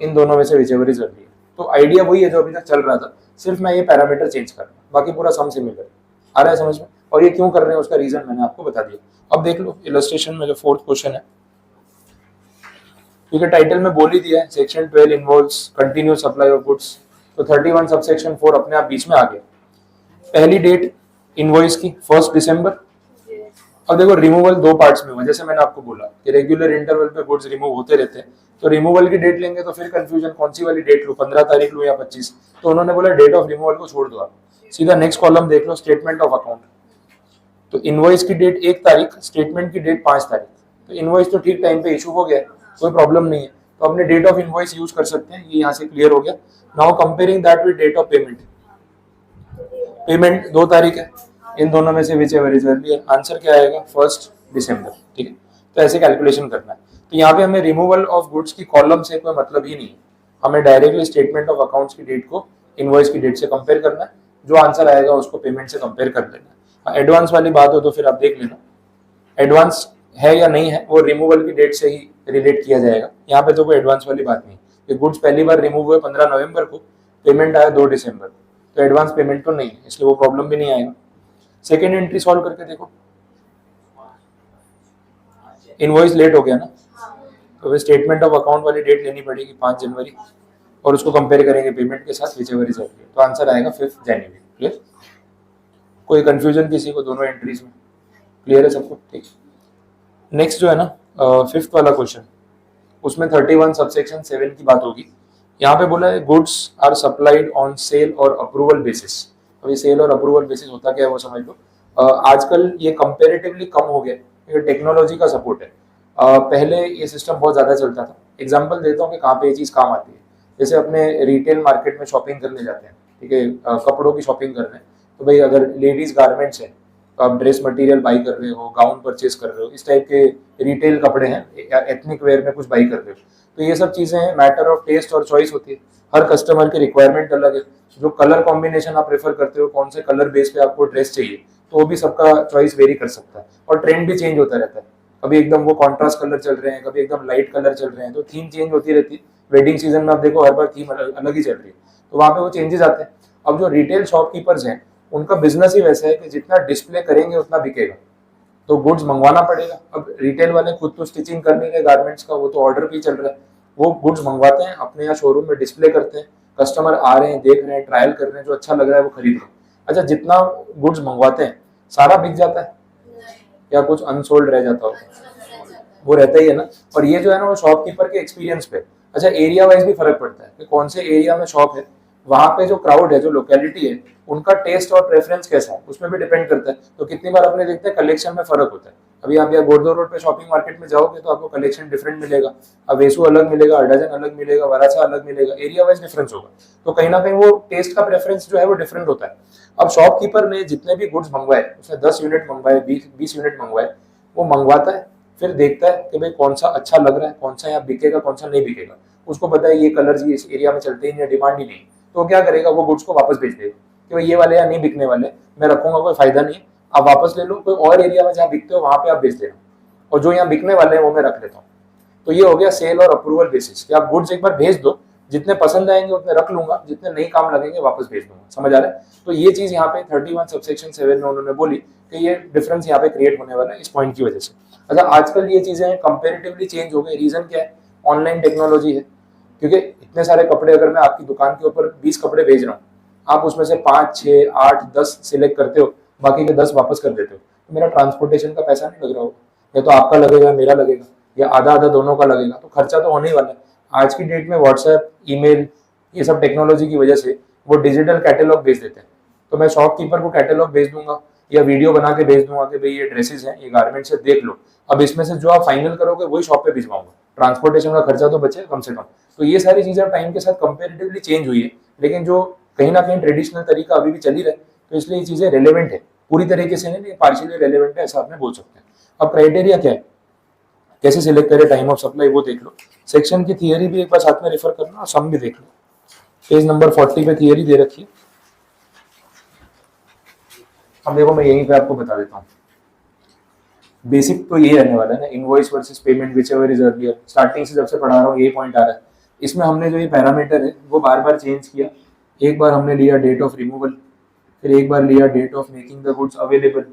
इन दोनों में से विच एवर इज अर्लियर। तो आइडिया वही है जो अभी तक चल रहा था, सिर्फ मैं ये पैरामीटर चेंज कर रहा हूँ, बाकी पूरा सम सिमिलर। आ रहा है समझ में? और ये क्यों कर रहे हैं उसका रीजन मैंने आपको बता दिया। अब देख लो इलस्ट्रेशन में जो 4th क्वेश्चन है, क्योंकि टाइटल में बोल ही दिया है section 12 involves continuous supply of goods, तो 31 सबसेक्शन 4 अपने आप बीच में आ गया। पहली डेट इनवॉइस की 1 दिसंबर। अब देखो रिमूवल 2 पार्ट्स में हुआ, जैसे मैंने आपको बोला कि रेगुलर इंटरवल पे गुड्स रिमूव होते रहते हैं, तो रिमूवल की डेट लेंगे तो फिर कंफ्यूजन कौन सी वाली डेट लूं, 15 तारीख लूं या 25। तो उन्होंने बोला डेट ऑफ रिमूवल को छोड़ दो, आप सीधा नेक्स्ट कॉलम देख लो, स्टेटमेंट ऑफ अकाउंट। तो इनवॉइस की डेट 1 तारीख, स्टेटमेंट की डेट 5 तारीख। तो इनवॉइस तो ठीक टाइम पे इशू हो गया, कोई प्रॉब्लम नहीं है, तो अपने डेट ऑफ इनवॉइस यूज कर सकते हैं, ये यहाँ से क्लियर हो गया। Now comparing that with date of payment. Payment 2 तारीख है, इन दोनों में से whichever is earlier, answer क्या आएगा 1 दिसंबर। ठीक है, तो ऐसे कैलकुलेशन करना है। तो यहाँ पे हमें रिमूवल ऑफ गुड्स की कॉलम से कोई मतलब ही नहीं है, हमें डायरेक्टली स्टेटमेंट ऑफ अकाउंट्स की डेट को इनवॉइस की डेट से कंपेयर करना है, जो आंसर आएगा उसको पेमेंट से कंपेयर कर लेना है। एडवांस वाली बात हो तो फिर आप देख लेना, एडवांस है या नहीं है वो रिमूवल की डेट से ही रिलेट किया जाएगा। यहाँ पे तो कोई एडवांस वाली बात नहीं, कि गुड्स पहली बार रिमूव हुए 15 नवंबर को, पेमेंट आया 2 दिसंबर, तो एडवांस पेमेंट तो नहीं है, इसलिए वो प्रॉब्लम भी नहीं आएगा। सेकेंड एंट्री सॉल्व करके देखो, इनवॉइस लेट हो गया ना, तो वे स्टेटमेंट ऑफ अकाउंट वाली डेट लेनी पड़ेगी 5 जनवरी, और उसको कंपेयर करेंगे पेमेंट के साथ विच एवर इज अर्लियर, तो आंसर आएगा 5 जनवरी। क्लियर? कोई कंफ्यूजन किसी को दोनों एंट्रीज में? क्लियर है सबको? ठीक। नेक्स्ट जो है ना 5th वाला क्वेश्चन, उसमें 31 सबसेक्शन 7 की बात होगी। यहाँ पे बोला है goods are supplied on sale और अप्रूवल बेसिस। अभी सेल और अप्रूवल बेसिस होता क्या है वो समझ लो। आजकल ये कंपेरेटिवली कम हो गया, ये टेक्नोलॉजी का सपोर्ट है। पहले ये सिस्टम बहुत ज़्यादा चलता था। एग्जाम्पल देता हूँ कि कहाँ पे ये चीज़ काम आती है। जैसे अपने रिटेल मार्केट में शॉपिंग करने जाते हैं, ठीक है, कपड़ों की शॉपिंग कर रहे हैं, तो भाई अगर लेडीज गारमेंट्स है आप ड्रेस मटेरियल बाई कर रहे हो, गाउन परचेज कर रहे हो, इस टाइप के रिटेल कपड़े हैं या एथनिक वेयर में कुछ बाई कर रहे हो, तो ये सब चीज़ें हैं, मैटर ऑफ टेस्ट और चॉइस होती है। हर कस्टमर की रिक्वायरमेंट अलग है। जो कलर कॉम्बिनेशन आप प्रेफर करते हो, कौन से कलर बेस पे आपको ड्रेस चाहिए, तो वो भी सबका चॉइस वेरी कर सकता है। और ट्रेंड भी चेंज होता रहता है, कभी एकदम वो कॉन्ट्रास्ट कलर चल रहे हैं, कभी एकदम लाइट कलर चल रहे हैं, तो थीम चेंज होती रहती है। वेडिंग सीजन में आप देखो हर बार थीम अलग ही चल रही है, तो वहाँ पे वो चेंजेस आते हैं। अब जो रिटेल शॉपकीपर्स हैं, उनका बिजनेस ही वैसा है कि जितना डिस्प्ले करेंगे उतना बिकेगा, तो गुड्स मंगवाना पड़ेगा। अब रिटेल वाले खुद तो स्टिचिंग करने के गारमेंट्स का वो तो ऑर्डर भी चल रहा है, वो गुड्स मंगवाते हैं, अपने यहाँ शोरूम में डिस्प्ले करते हैं, कस्टमर आ रहे हैं, देख रहे हैं, ट्रायल कर रहे हैं, जो अच्छा लग रहा है वो खरीद रहे हैं। अच्छा, जितना गुड्स मंगवाते हैं सारा बिक जाता है या कुछ अनसोल्ड रह जाता हो? वो रहता ही है ना। और ये जो है ना वो शॉपकीपर के एक्सपीरियंस पे। अच्छा, एरिया वाइज भी फर्क पड़ता है कि कौन से एरिया में शॉप है, वहां पे जो क्राउड है, जो लोकेलिटी है, उनका टेस्ट और प्रेफरेंस कैसा है, उसमें भी डिपेंड करता है। तो कितनी बार अपने देखते हैं कलेक्शन में फर्क होता है। अभी आप यहाँ गोरदो रोड पे शॉपिंग मार्केट में जाओगे तो आपको कलेक्शन डिफरेंट मिलेगा, अब वेसू अलग मिलेगा, अडाजन अलग मिलेगा, वराछा अलग मिलेगा, एरिया वाइज डिफरेंस होगा। तो कहीं ना कहीं वो टेस्ट का प्रेफरेंस जो है वो डिफरेंट होता है। अब शॉपकीपर ने जितने भी गुड्स मंगवाए, उसने 10 यूनिट मंगवाए, 20 यूनिट मंगवाए, वो मंगवाता है, फिर देखता है कि भाई कौन सा अच्छा लग रहा है, कौन सा यहाँ बिकेगा, कौन सा नहीं बिकेगा। उसको पता है ये कलर्स ये इस एरिया में चलते ही नहीं, डिमांड ही नहीं, तो क्या करेगा, वो गुड्स को वापस भेज देगा कि भाई ये वाले यहाँ नहीं बिकने वाले, मैं रखूंगा, कोई फायदा नहीं, आप वापस ले लो, कोई और एरिया में जहाँ बिकते हो वहां पे आप बेच देना, और जो यहाँ बिकने वाले हैं वो मैं रख लेता हूँ। तो ये हो गया सेल और अप्रूवल बेसिस कि आप गुड्स एक बार भेज दो, जितने पसंद आएंगे उतने रख लूंगा, जितने नहीं काम लगेंगे वापस भेज दूंगा। समझ आ रहा है? तो ये चीज यहाँ पे 31 सबसेक्शन 7 में उन्होंने बोली कि ये डिफरेंस यहाँ पे क्रिएट होने वाला है इस पॉइंट की वजह से। अच्छा, आजकल ये चीजें कंपेरेटिवली चेंज हो गई। रीजन क्या है? ऑनलाइन टेक्नोलॉजी है। क्योंकि इतने सारे कपड़े, अगर मैं आपकी दुकान के ऊपर 20 कपड़े भेज रहा हूँ, आप उसमें से 5, 6, 8, 10 सिलेक्ट करते हो, बाकी के 10 वापस कर देते हो, तो मेरा ट्रांसपोर्टेशन का पैसा नहीं लग रहा होगा, या तो आपका लगेगा, मेरा लगेगा, या आधा आधा दोनों का लगेगा, तो खर्चा तो होने ही वाला है। आज की डेट में व्हाट्सएप, ईमेल, ये सब टेक्नोलॉजी की वजह से वो डिजिटल कैटलॉग भेज देते हैं। तो मैं शॉपकीपर को कैटलॉग भेज दूंगा या वीडियो बना के भेज दूंगा कि भाई ये ड्रेसेस हैं, ये गारमेंट्स है, देख लो, अब इसमें से जो आप फाइनल करोगे वही शॉप पे भिजवाऊंगा, ट्रांसपोर्टेशन का खर्चा तो बचे कम से कम। तो ये सारी चीजें टाइम के साथ कंपेरेटिवली चेंज हुई है, लेकिन जो कहीं ना कहीं ट्रेडिशनल तरीका अभी भी चली रहे, तो इसलिए ये चीजें रेलेवेंट है, पूरी तरीके से नहीं, पार्शियली रेलेवेंट है, ऐसा आपने बोल सकते हैं। अब क्राइटेरिया क्या है, कैसे सिलेक्ट करें टाइम ऑफ सप्लाई, वो देख लो। सेक्शन की थियरी भी एक बार साथ में रेफर करना और सम भी देख लो। पेज नंबर 40 पे थियरी दे रखी है। अब देखो मैं यहीं पे आपको बता देता हूँ, बेसिक तो ये रहने वाला है ना, invoice versus payment whichever is earlier. Starting से जब से पढ़ा रहा हूँ यही पॉइंट आ रहा है। इसमें हमने जो ये पैरामीटर है वो बार बार चेंज किया। एक बार हमने लिया डेट ऑफ रिमूवल, फिर एक बार लिया date of making the goods available,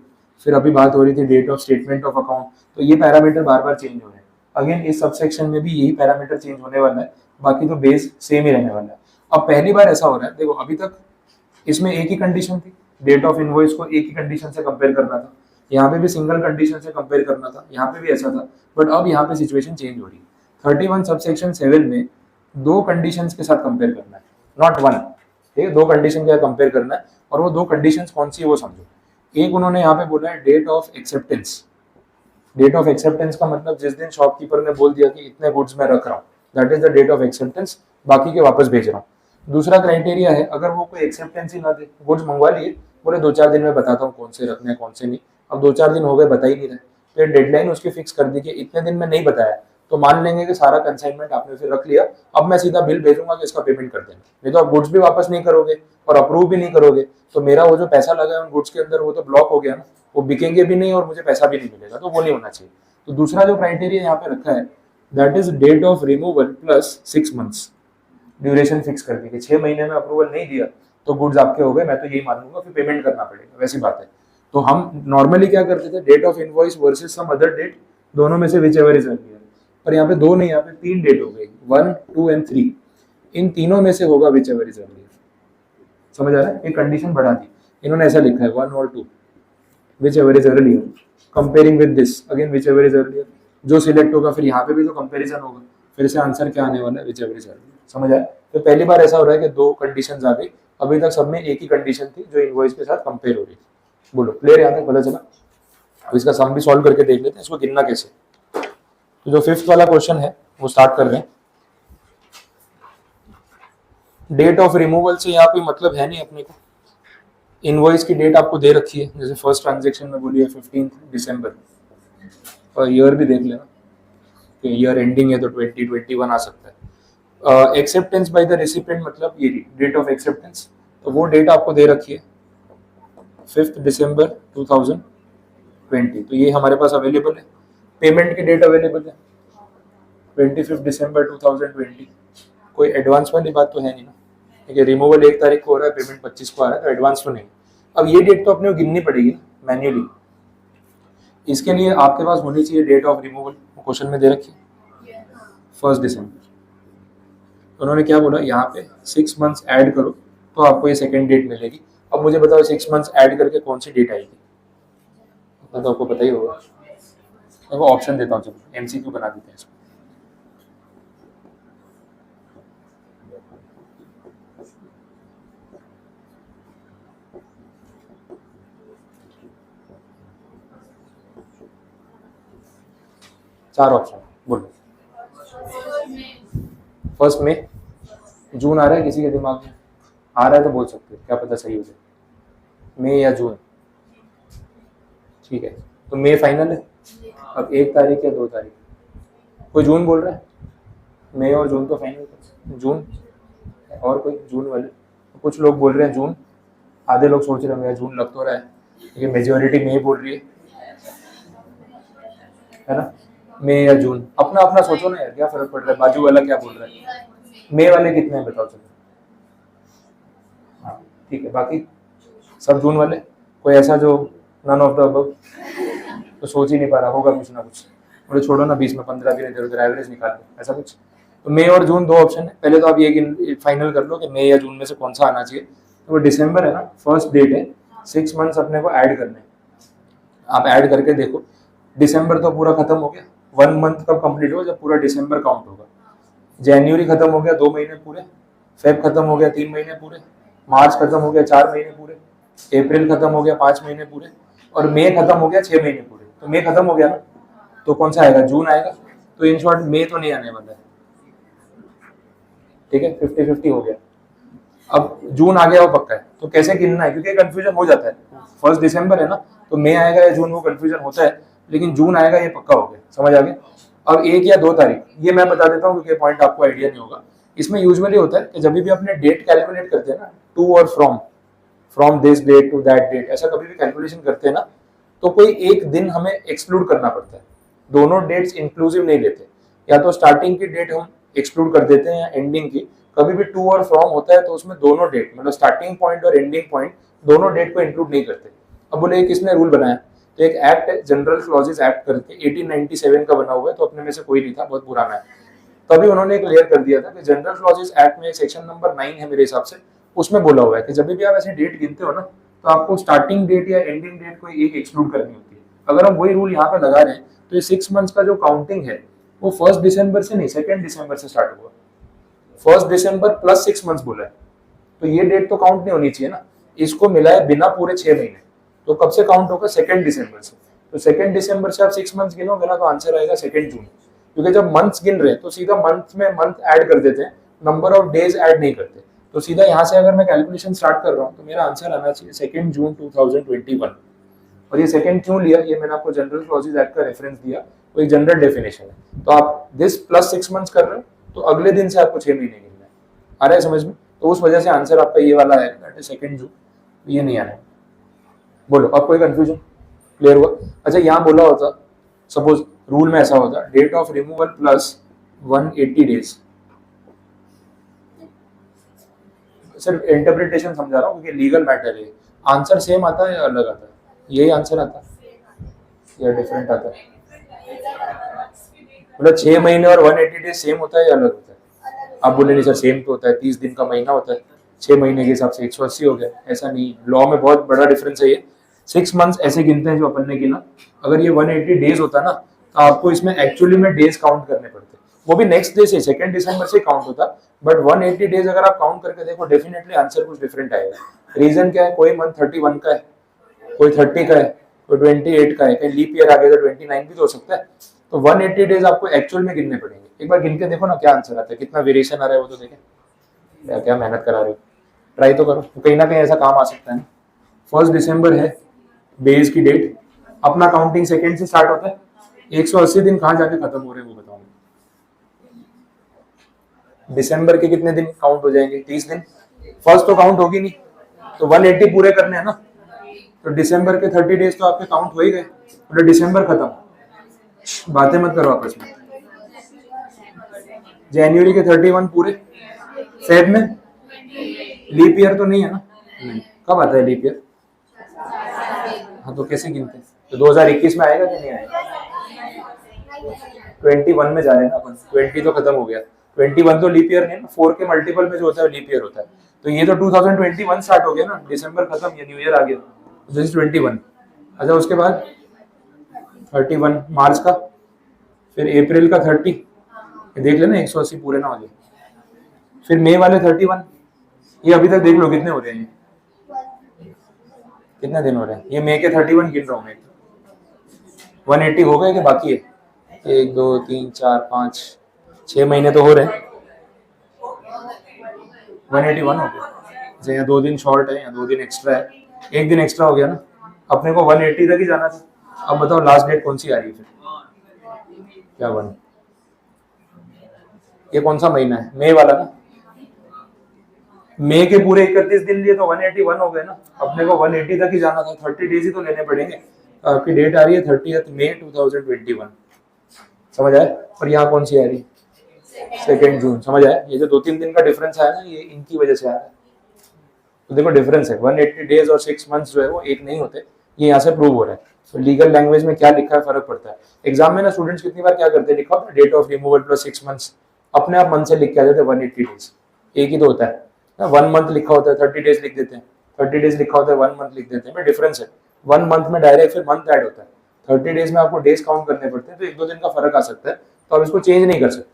फिर अभी बात हो रही थी date of statement of account. तो ये पैरामीटर बार बार चेंज हो रहे हैं। अगेन इस सबसेक्शन में भी यही पैरामीटर चेंज होने वाला है, बाकी तो बेस सेम ही रहने वाला है। अब पहली बार ऐसा हो रहा है, देखो अभी तक इसमें एक ही कंडीशन थी, डेट ऑफ इनवॉइस को एक ही कंडीशन से कंपेयर करना था, यहाँ पे भी सिंगल कंडीशन से कंपेयर करना था, यहाँ पे भी ऐसा था, बट अब यहाँ पे सिचुएशन चेंज हो रही है। 31 सबसेक्शन 7 में 2 कंडीशंस के साथ कंपेयर करना है, नॉट 1। ठीक है, 2 कंडीशन के साथ कंपेयर करना है, और वो 2 कंडीशंस कौन सी है वो समझो। एक उन्होंने यहाँ पे बोला है date of acceptance. Date of acceptance का मतलब जिस दिन शॉपकीपर ने बोल दिया कि इतने गुड्स मैं रख रहा हूँ, that is the date of acceptance, बाकी के वापस भेज रहा हूँ। दूसरा क्राइटेरिया है, अगर वो कोई एक्सेप्टेंस ही ना दे, गुड्स मंगवा लिए, बोले 2-4 दिन में बताता हूँ कौन से रखने हैं कौन से नहीं, अब 2-4 दिन हो गए बता ही नहीं रहे, फिर डेडलाइन उसकी फिक्स कर दी कि इतने दिन में नहीं बताया, तो मान लेंगे कि सारा कंसाइनमेंट आपने फिर रख लिया, अब मैं सीधा बिल भेजूंगा कि इसका पेमेंट कर देना। नहीं तो आप गुड्स भी वापस नहीं करोगे और अप्रूव भी नहीं करोगे, तो मेरा वो जो पैसा लगा है उन गुड्स के अंदर वो तो ब्लॉक हो गया ना, वो बिकेंगे भी नहीं और मुझे पैसा भी नहीं मिलेगा, तो वो नहीं होना चाहिए। तो दूसरा जो क्राइटेरिया यहाँ पे रखा है, that is date of removal plus 6 months. Duration fix कर दी कि 6 महीने में अप्रूवल नहीं दिया तो गुड्स आपके हो गए, मैं तो यही मानूंगा, फिर पेमेंट करना पड़ेगा, वैसी बात है। तो हम नॉर्मली क्या करते थे, date of invoice versus some other date, दोनों में से विच एवर इज अर्लियर। पर यहाँ पे 2 नहीं, यहाँ पे 3 डेट हो गई, 1, 2 एंड 3। इन तीनों में से होगा विच एवर इज अर्लियर। समझ आ रहा है? एक कंडीशन बढ़ा दी इन्होंने, ऐसा लिखा है 1 और 2, which ever is earlier, comparing with this, again whichever is earlier. जो सिलेक्ट होगा फिर यहाँ पे भी तो कंपेरिजन होगा, फिर से आंसर क्या आने वाला है, विच एवर इज अर्लियर। समझ आया? तो पहली बार ऐसा हो रहा है कि 2 कंडीशंस आ गई, अभी तक सब में एक ही कंडीशन थी जो इनवॉइस के साथ कंपेयर हो रही थी। बोलो क्लियर? यहाँ तक पता चला? अब इसका सम भी सॉल्व करके देख लेते हैं, इसको गिनना कैसे। तो जो 5th वाला क्वेश्चन है वो स्टार्ट कर रहे हैं। डेट ऑफ रिमूवल से यहाँ कोई मतलब है नहीं अपने को, इनवॉइस की डेट आपको दे रखी है, जैसे फर्स्ट ट्रांजेक्शन में बोली है 15 दिसंबर, और ईयर भी देख लेना कि ईयर एंडिंग है तो 2021 आ सकता है। एक्सेप्टेंस बाय द रेसिपिएंट मतलब ये डेट ऑफ एक्सेप्टेंस, तो वो डेट आपको दे रखी है 5 दिसंबर 2020, तो ये हमारे पास अवेलेबल है। पेमेंट की डेट अवेलेबल है 25 दिसंबर 2020, कोई एडवांस वाली बात तो है नहीं ना, ठीक है। रिमूवल 1 तारीख को हो रहा है, पेमेंट 25 को आ रहा है, तो एडवांस तो नहीं। अब ये डेट तो अपने को गिननी पड़ेगी मैन्युअली, इसके लिए आपके पास होनी चाहिए डेट ऑफ रिमूवल, क्वेश्चन में दे रखी है 1 दिसंबर। उन्होंने क्या बोला यहाँ पे 6 मंथ्स ऐड करो तो आपको ये सेकेंड डेट मिलेगी। अब मुझे बताओ 6 मंथ्स ऐड करके कौन सी डेट आएगी, तो आपको पता ही होगा। मैं ऑप्शन देता हूँ, चलो एमसीक्यू बना देते हैं इसको। चार ऑप्शन बोलो। 1 मई, जून आ रहा है किसी के दिमाग में? आ रहा है तो बोल सकते हो, क्या पता सही हो जाए, मई या जून। ठीक है, तो मई फाइनल है। अब 1 तारीख या 2 तारीख, कोई जून बोल रहा है? मई और जून तो फाइनल है, जून। और कोई जून वाले? कुछ लोग बोल रहे हैं जून, आधे लोग सोच रहे हैं जून लग तो रहा है, लेकिन मेजोरिटी मई बोल रही है ना। मई या जून, अपना अपना सोचो ना यार, क्या फर्क पड़ रहा है, बाजू वाला क्या बोल रहा है। मई वाले कितने हैं बताओ चलो। हाँ ठीक है, बाकी सब जून वाले। कोई ऐसा जो नन ऑफ द अबव, तो सोच ही नहीं पा रहा होगा कुछ ना कुछ, बोले छोड़ो ना, 20 में 15 दिन इधर उधर एवरेज निकाल लो, ऐसा कुछ। तो मई और जून 2 ऑप्शन है। पहले तो आप ये फाइनल कर लो कि मई या जून में से कौन सा आना चाहिए। तो वो दिसंबर है ना, फर्स्ट डेट है, 6 मंथ्स अपने को ऐड करने हैं। आप ऐड करके देखो, दिसंबर तो पूरा खत्म हो गया, 1 मंथ कब कंप्लीट होगा, जब पूरा दिसंबर काउंट होगा। जनवरी खत्म हो गया 2 महीने पूरे, फेब खत्म हो गया 3 महीने पूरे, मार्च खत्म हो गया 4 महीने पूरे, अप्रैल खत्म हो गया 5 महीने पूरे, और मई खत्म हो गया 6 महीने पूरे। तो मई खत्म हो गया ना, तो कौन सा आएगा, जून आएगा। तो इन शॉर्ट मई तो नहीं आने वाला है, ठीक है, 50-50 हो गया। अब जून आ गया वो पक्का है, तो कैसे गिनना है, क्योंकि कंफ्यूजन हो जाता है। 1 दिसंबर है ना, तो मई आएगा या जून, वो कंफ्यूजन होता है, लेकिन जून आएगा ये पक्का हो गया, समझ आ गया। अब 1 या 2 तारीख, ये मैं बता देता हूँ क्योंकि पॉइंट आपको आइडिया नहीं होगा। इसमें यूजुअली होता है कि जब भी अपने डेट कैलकुलेट करते हैं ना, टू और from this date to that date, ऐसा कभी भी कैलकुलेशन करते हैं ना, तो कोई एक दिन हमें एक्सक्लूड करना पड़ता है। दोनों डेट्स इंक्लूसिव नहीं लेते, या तो स्टार्टिंग की डेट हम एक्सक्लूड कर देते हैं या एंडिंग की। कभी भी टू और फ्रॉम होता है तो उसमें दोनों डेट, मतलब स्टार्टिंग पॉइंट और एंडिंग पॉइंट, दोनों डेट को इंक्लूड नहीं करते। अब बोले किसने रूल बनाया, तो एक एक्ट है, जनरल क्लॉजेस एक्ट करके 1897 का बना हुआ है, तो अपने में से कोई नहीं था, बहुत पुराना है। तभी उन्होंने क्लियर कर दिया था कि जनरल क्लॉजेस एक्ट में सेक्शन नंबर 9 है मेरे हिसाब से, उसमें बोला हुआ है कि जब भी आप ऐसे डेट गिनते हो ना, तो आपको स्टार्टिंग डेट या एंडिंग डेट कोई एक एक्सक्लूड करनी होती है। अगर हम वही रूल यहाँ पे लगा रहे हैं, तो ये 6 मंथ्स का जो काउंटिंग है वो 1 दिसंबर से नहीं, 2 दिसंबर से स्टार्ट हुआ। 1 दिसंबर प्लस 6 मंथ्स बोला है, तो ये डेट तो काउंट नहीं होनी चाहिए ना। इसको मिला है बिना पूरे 6 महीने, तो कब से काउंट होगा, 2 दिसंबर से। तो 2 दिसंबर से आप 6 मंथ्स गिनोगे ना, तो आंसर आएगा 2 जून, क्योंकि जब मंथ्स गिन रहे हैं तो सीधा मंथ में मंथ ऐड कर देते हैं, नंबर ऑफ डेज ऐड नहीं करते। तो सीधा यहाँ से अगर मैं कैलकुलेशन स्टार्ट कर रहा हूँ, तो मेरा आंसर आना चाहिए 2 जून 2021। और ये सेकंड क्यों लिया, ये मैंने आपको जनरल क्लॉजेज एक्ट का रेफरेंस दिया, वो एक जनरल डेफिनेशन है। तो आप दिस प्लस 6 मंथ्स कर रहे हो, तो अगले दिन से आपको 6 महीने गिनना है। आ रहा है समझ में? तो उस वजह से आंसर आपका ये वाला है, दैट इज 2 जून, ये नहीं आना है। बोलो, अब कोई कंफ्यूजन क्लियर हुआ? अच्छा, यहाँ बोला होता, सपोज रूल में ऐसा होता, date of removal plus 180 days. सिर्फ इंटरप्रिटेशन समझा रहा हूँ क्योंकि लीगल मैटर है। आंसर सेम आता है या अलग आता है? यही आंसर आता है या डिफरेंट आता है? मतलब 6 महीने और 180 डेज सेम होता है या अलग होता है? आप बोले नहीं सर सेम तो होता है, 30 दिन का महीना होता है, 6 महीने के हिसाब से 180 हो गया। ऐसा नहीं, लॉ में बहुत बड़ा डिफरेंस है ये। 6 मंथ्स ऐसे गिनते हैं जो अपन ने गिना, अगर ये 180 डेज होता ना, तो आपको इसमें एक्चुअली में डेज काउंट करने पड़ते, वो भी नेक्स्ट डे से, 2 दिसंबर से काउंट होता। बट 180 डेज अगर आप काउंट करके देखो, डेफिनेटली आंसर कुछ डिफरेंट आएगा। रीजन क्या है, कोई मंथ 31 का है, कोई 30 का है, कोई 28 का है, कहीं लीप ईयर आ गया तो 29 भी तो हो सकता है। तो 180 डेज आपको एक्चुअल में गिनने पड़ेंगे। एक बार गिन के देखो ना क्या आंसर आता है, कितना वेरिएशन आ रहा है वो तो देखें। क्या मेहनत करा रहे हो, ट्राई तो करो, तो कहीं ना कहीं ऐसा काम आ सकता है ना। 1 दिसंबर है बेस की डेट, अपना काउंटिंग सेकेंड से स्टार्ट होता है, 180 दिन कहाँ जाके खत्म हो रहे हैं वो बताओ। दिसंबर के कितने दिन काउंट हो जाएंगे? 30 दिन। फर्स्ट तो काउंट होगी नहीं, तो 180 पूरे करने हैं ना, तो दिसंबर के 30 डेज तो आपके काउंट हो ही गए, मतलब दिसंबर खत्म। बातें मत करो आपस में। जनवरी के 31 पूरे, फेब में लीप ईयर तो नहीं है ना? नहीं। कब आता है लीप ईयर? हाँ, तो कैसे गिनते हैं? तो 2021 में आएगा कि नहीं आएगा? 21 में जा रहे हैं ना अपन, 20 तो खत्म हो गया, 21 तो लीप ईयर नहीं है ना, 4 के मल्टीपल में जो होता है लीप ईयर होता है। तो ये तो 2021 स्टार्ट हो गया ना, दिसंबर खत्म, ये न्यू ईयर आ गया, दिस इज 21। अच्छा, उसके बाद 31 मार्च का, फिर अप्रैल का 30, देख लेना 180 पूरे ना हो जाए। फिर मई वाले 31, ये अभी तक देख लो कितने हो रहे हैं, कितने दिन हो रहे हैं। ये मई के 31 गिन रहा हूँ मैं। 180 हो गए कि बाकी है? 1 2 3 4 5 6 महीने तो हो रहे हैं, 181 हो गया। अच्छा, यहाँ 2 दिन शॉर्ट है, यहाँ 2 दिन एक्स्ट्रा है, 1 दिन एक्स्ट्रा हो गया ना, अपने को 180 तक ही जाना था। अब बताओ लास्ट डेट कौन सी आ रही है फिर? क्या 1? ये कौन सा महीना है? मई वाला ना। मई के पूरे 31 दिन लिए तो 181 हो गए ना, अपने को 180 तक ही जाना था, 30 डेज ही तो लेने पड़ेंगे। आपकी डेट आ रही है 30 मई 2021, समझ आया? और यहाँ कौन सी आ रही? 2 जून, समझ आया? ये जो 2-3 दिन का डिफरेंस आया ना, ये इनकी वजह से आ रहा है। तो देखो डिफरेंस है, 180 डेज और 6 मंथ्स जो है वो एक नहीं होते, ये यहाँ से प्रूव हो रहा है। तो लीगल लैंग्वेज में क्या लिखा है फर्क पड़ता है। एग्जाम में ना स्टूडेंट्स कितनी बार क्या करते हैं, लिखा होता है date of removal plus 6 months, अपने आप मन से लिख के आ जाते हैं 180 डेज, एक ही तो होता है ना। 1 मंथ लिखा होता है 30 डेज लिख देते हैं, 30 डेज लिखा होता है 1 मंथ लिख देते हैं, डिफरेंस है। 1 मंथ में डायरेक्ट फिर मंथ ऐड होता है, 30 डेज में आपको डेज काउंट करने पड़ते हैं, तो 1-2 दिन का फर्क आ सकता है, तो आप इसको चेंज नहीं कर सकते।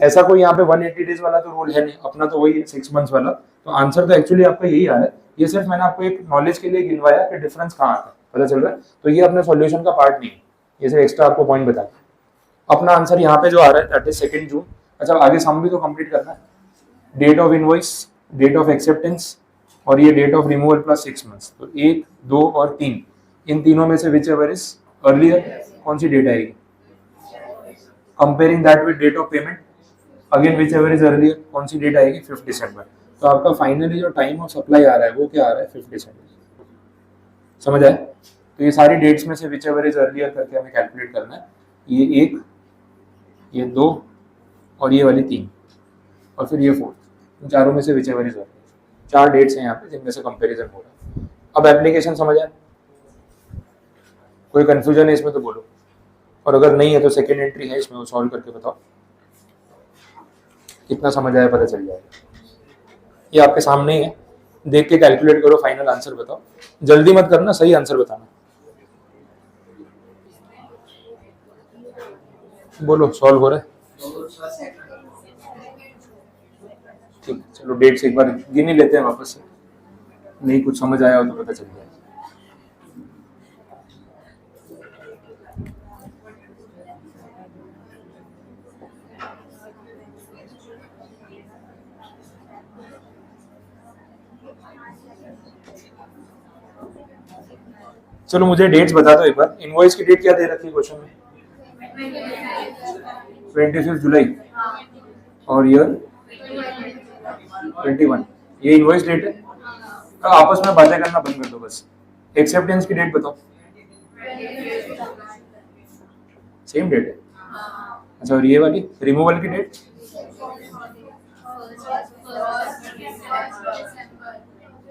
ऐसा कोई यहाँ पे 180 डेज वाला तो रूल है नहीं, अपना तो वही है 6 मंथ्स वाला। तो आंसर तो एक्चुअली आपका यही आ रहा है, ये सिर्फ मैंने आपको एक नॉलेज के लिए गिनवाया कि डिफरेंस कहाँ आता है, पता चल रहा है। तो ये अपने सॉल्यूशन का पार्ट नहीं है, ये सिर्फ एक्स्ट्रा आपको पॉइंट बता। अपना आंसर यहाँ पे जो आ रहा है दैट इज 2 जून। अच्छा, आगे सम भी तो कंप्लीट करना है, date of invoice, date of acceptance और ये date of removal plus 6 months. तो 1 2 और 3, इन तीनों में से विच एवर इज अर्लियर, कौन सी डेट आएगी? Comparing that with date of payment, again whichever is earlier, कौन सी डेट आएगी? 5 दिसंबर। तो आपका फाइनली जो टाइम ऑफ सप्लाई आ रहा है वो क्या आ रहा है? 5 दिसंबर, समझ आए? तो ये सारी डेट्स में से विच एवर इज अर्लियर करके हमें कैलकुलेट करना है। ये 1, ये 2 और ये वाली 3 और फिर ये 4, इन चारों में से whichever is earlier. 4 dates हैं यहाँ पे जिनमें से कंपैरिजन हो रहा है। अब एप्लीकेशन समझ आए? कोई कंफ्यूजन है इसमें तो बोलो, और अगर नहीं है तो सेकेंड एंट्री है इसमें, वो सॉल्व करके बताओ, कितना समझ आया पता चल जाएगा। ये आपके सामने ही है, देख के कैलकुलेट करो, फाइनल आंसर बताओ, जल्दी मत करना, सही आंसर बताना। बोलो सॉल्व हो रहा है? ठीक, चलो डेट्स एक बार गिन ही लेते हैं वापस से, नहीं कुछ समझ आया हो तो पता चल जाएगा। चलो मुझे डेट्स बता दो एक बार। इनवॉइस की डेट क्या दे रखी है क्वेश्चन में? 25 जुलाई और ईयर 21, ये इनवॉइस डेट है। तो आपस में बातें करना बंद कर दो बस। एक्सेप्टेंस की डेट बताओ। सेम डेट है। अच्छा, और ये वाली रिमूवल की डेट?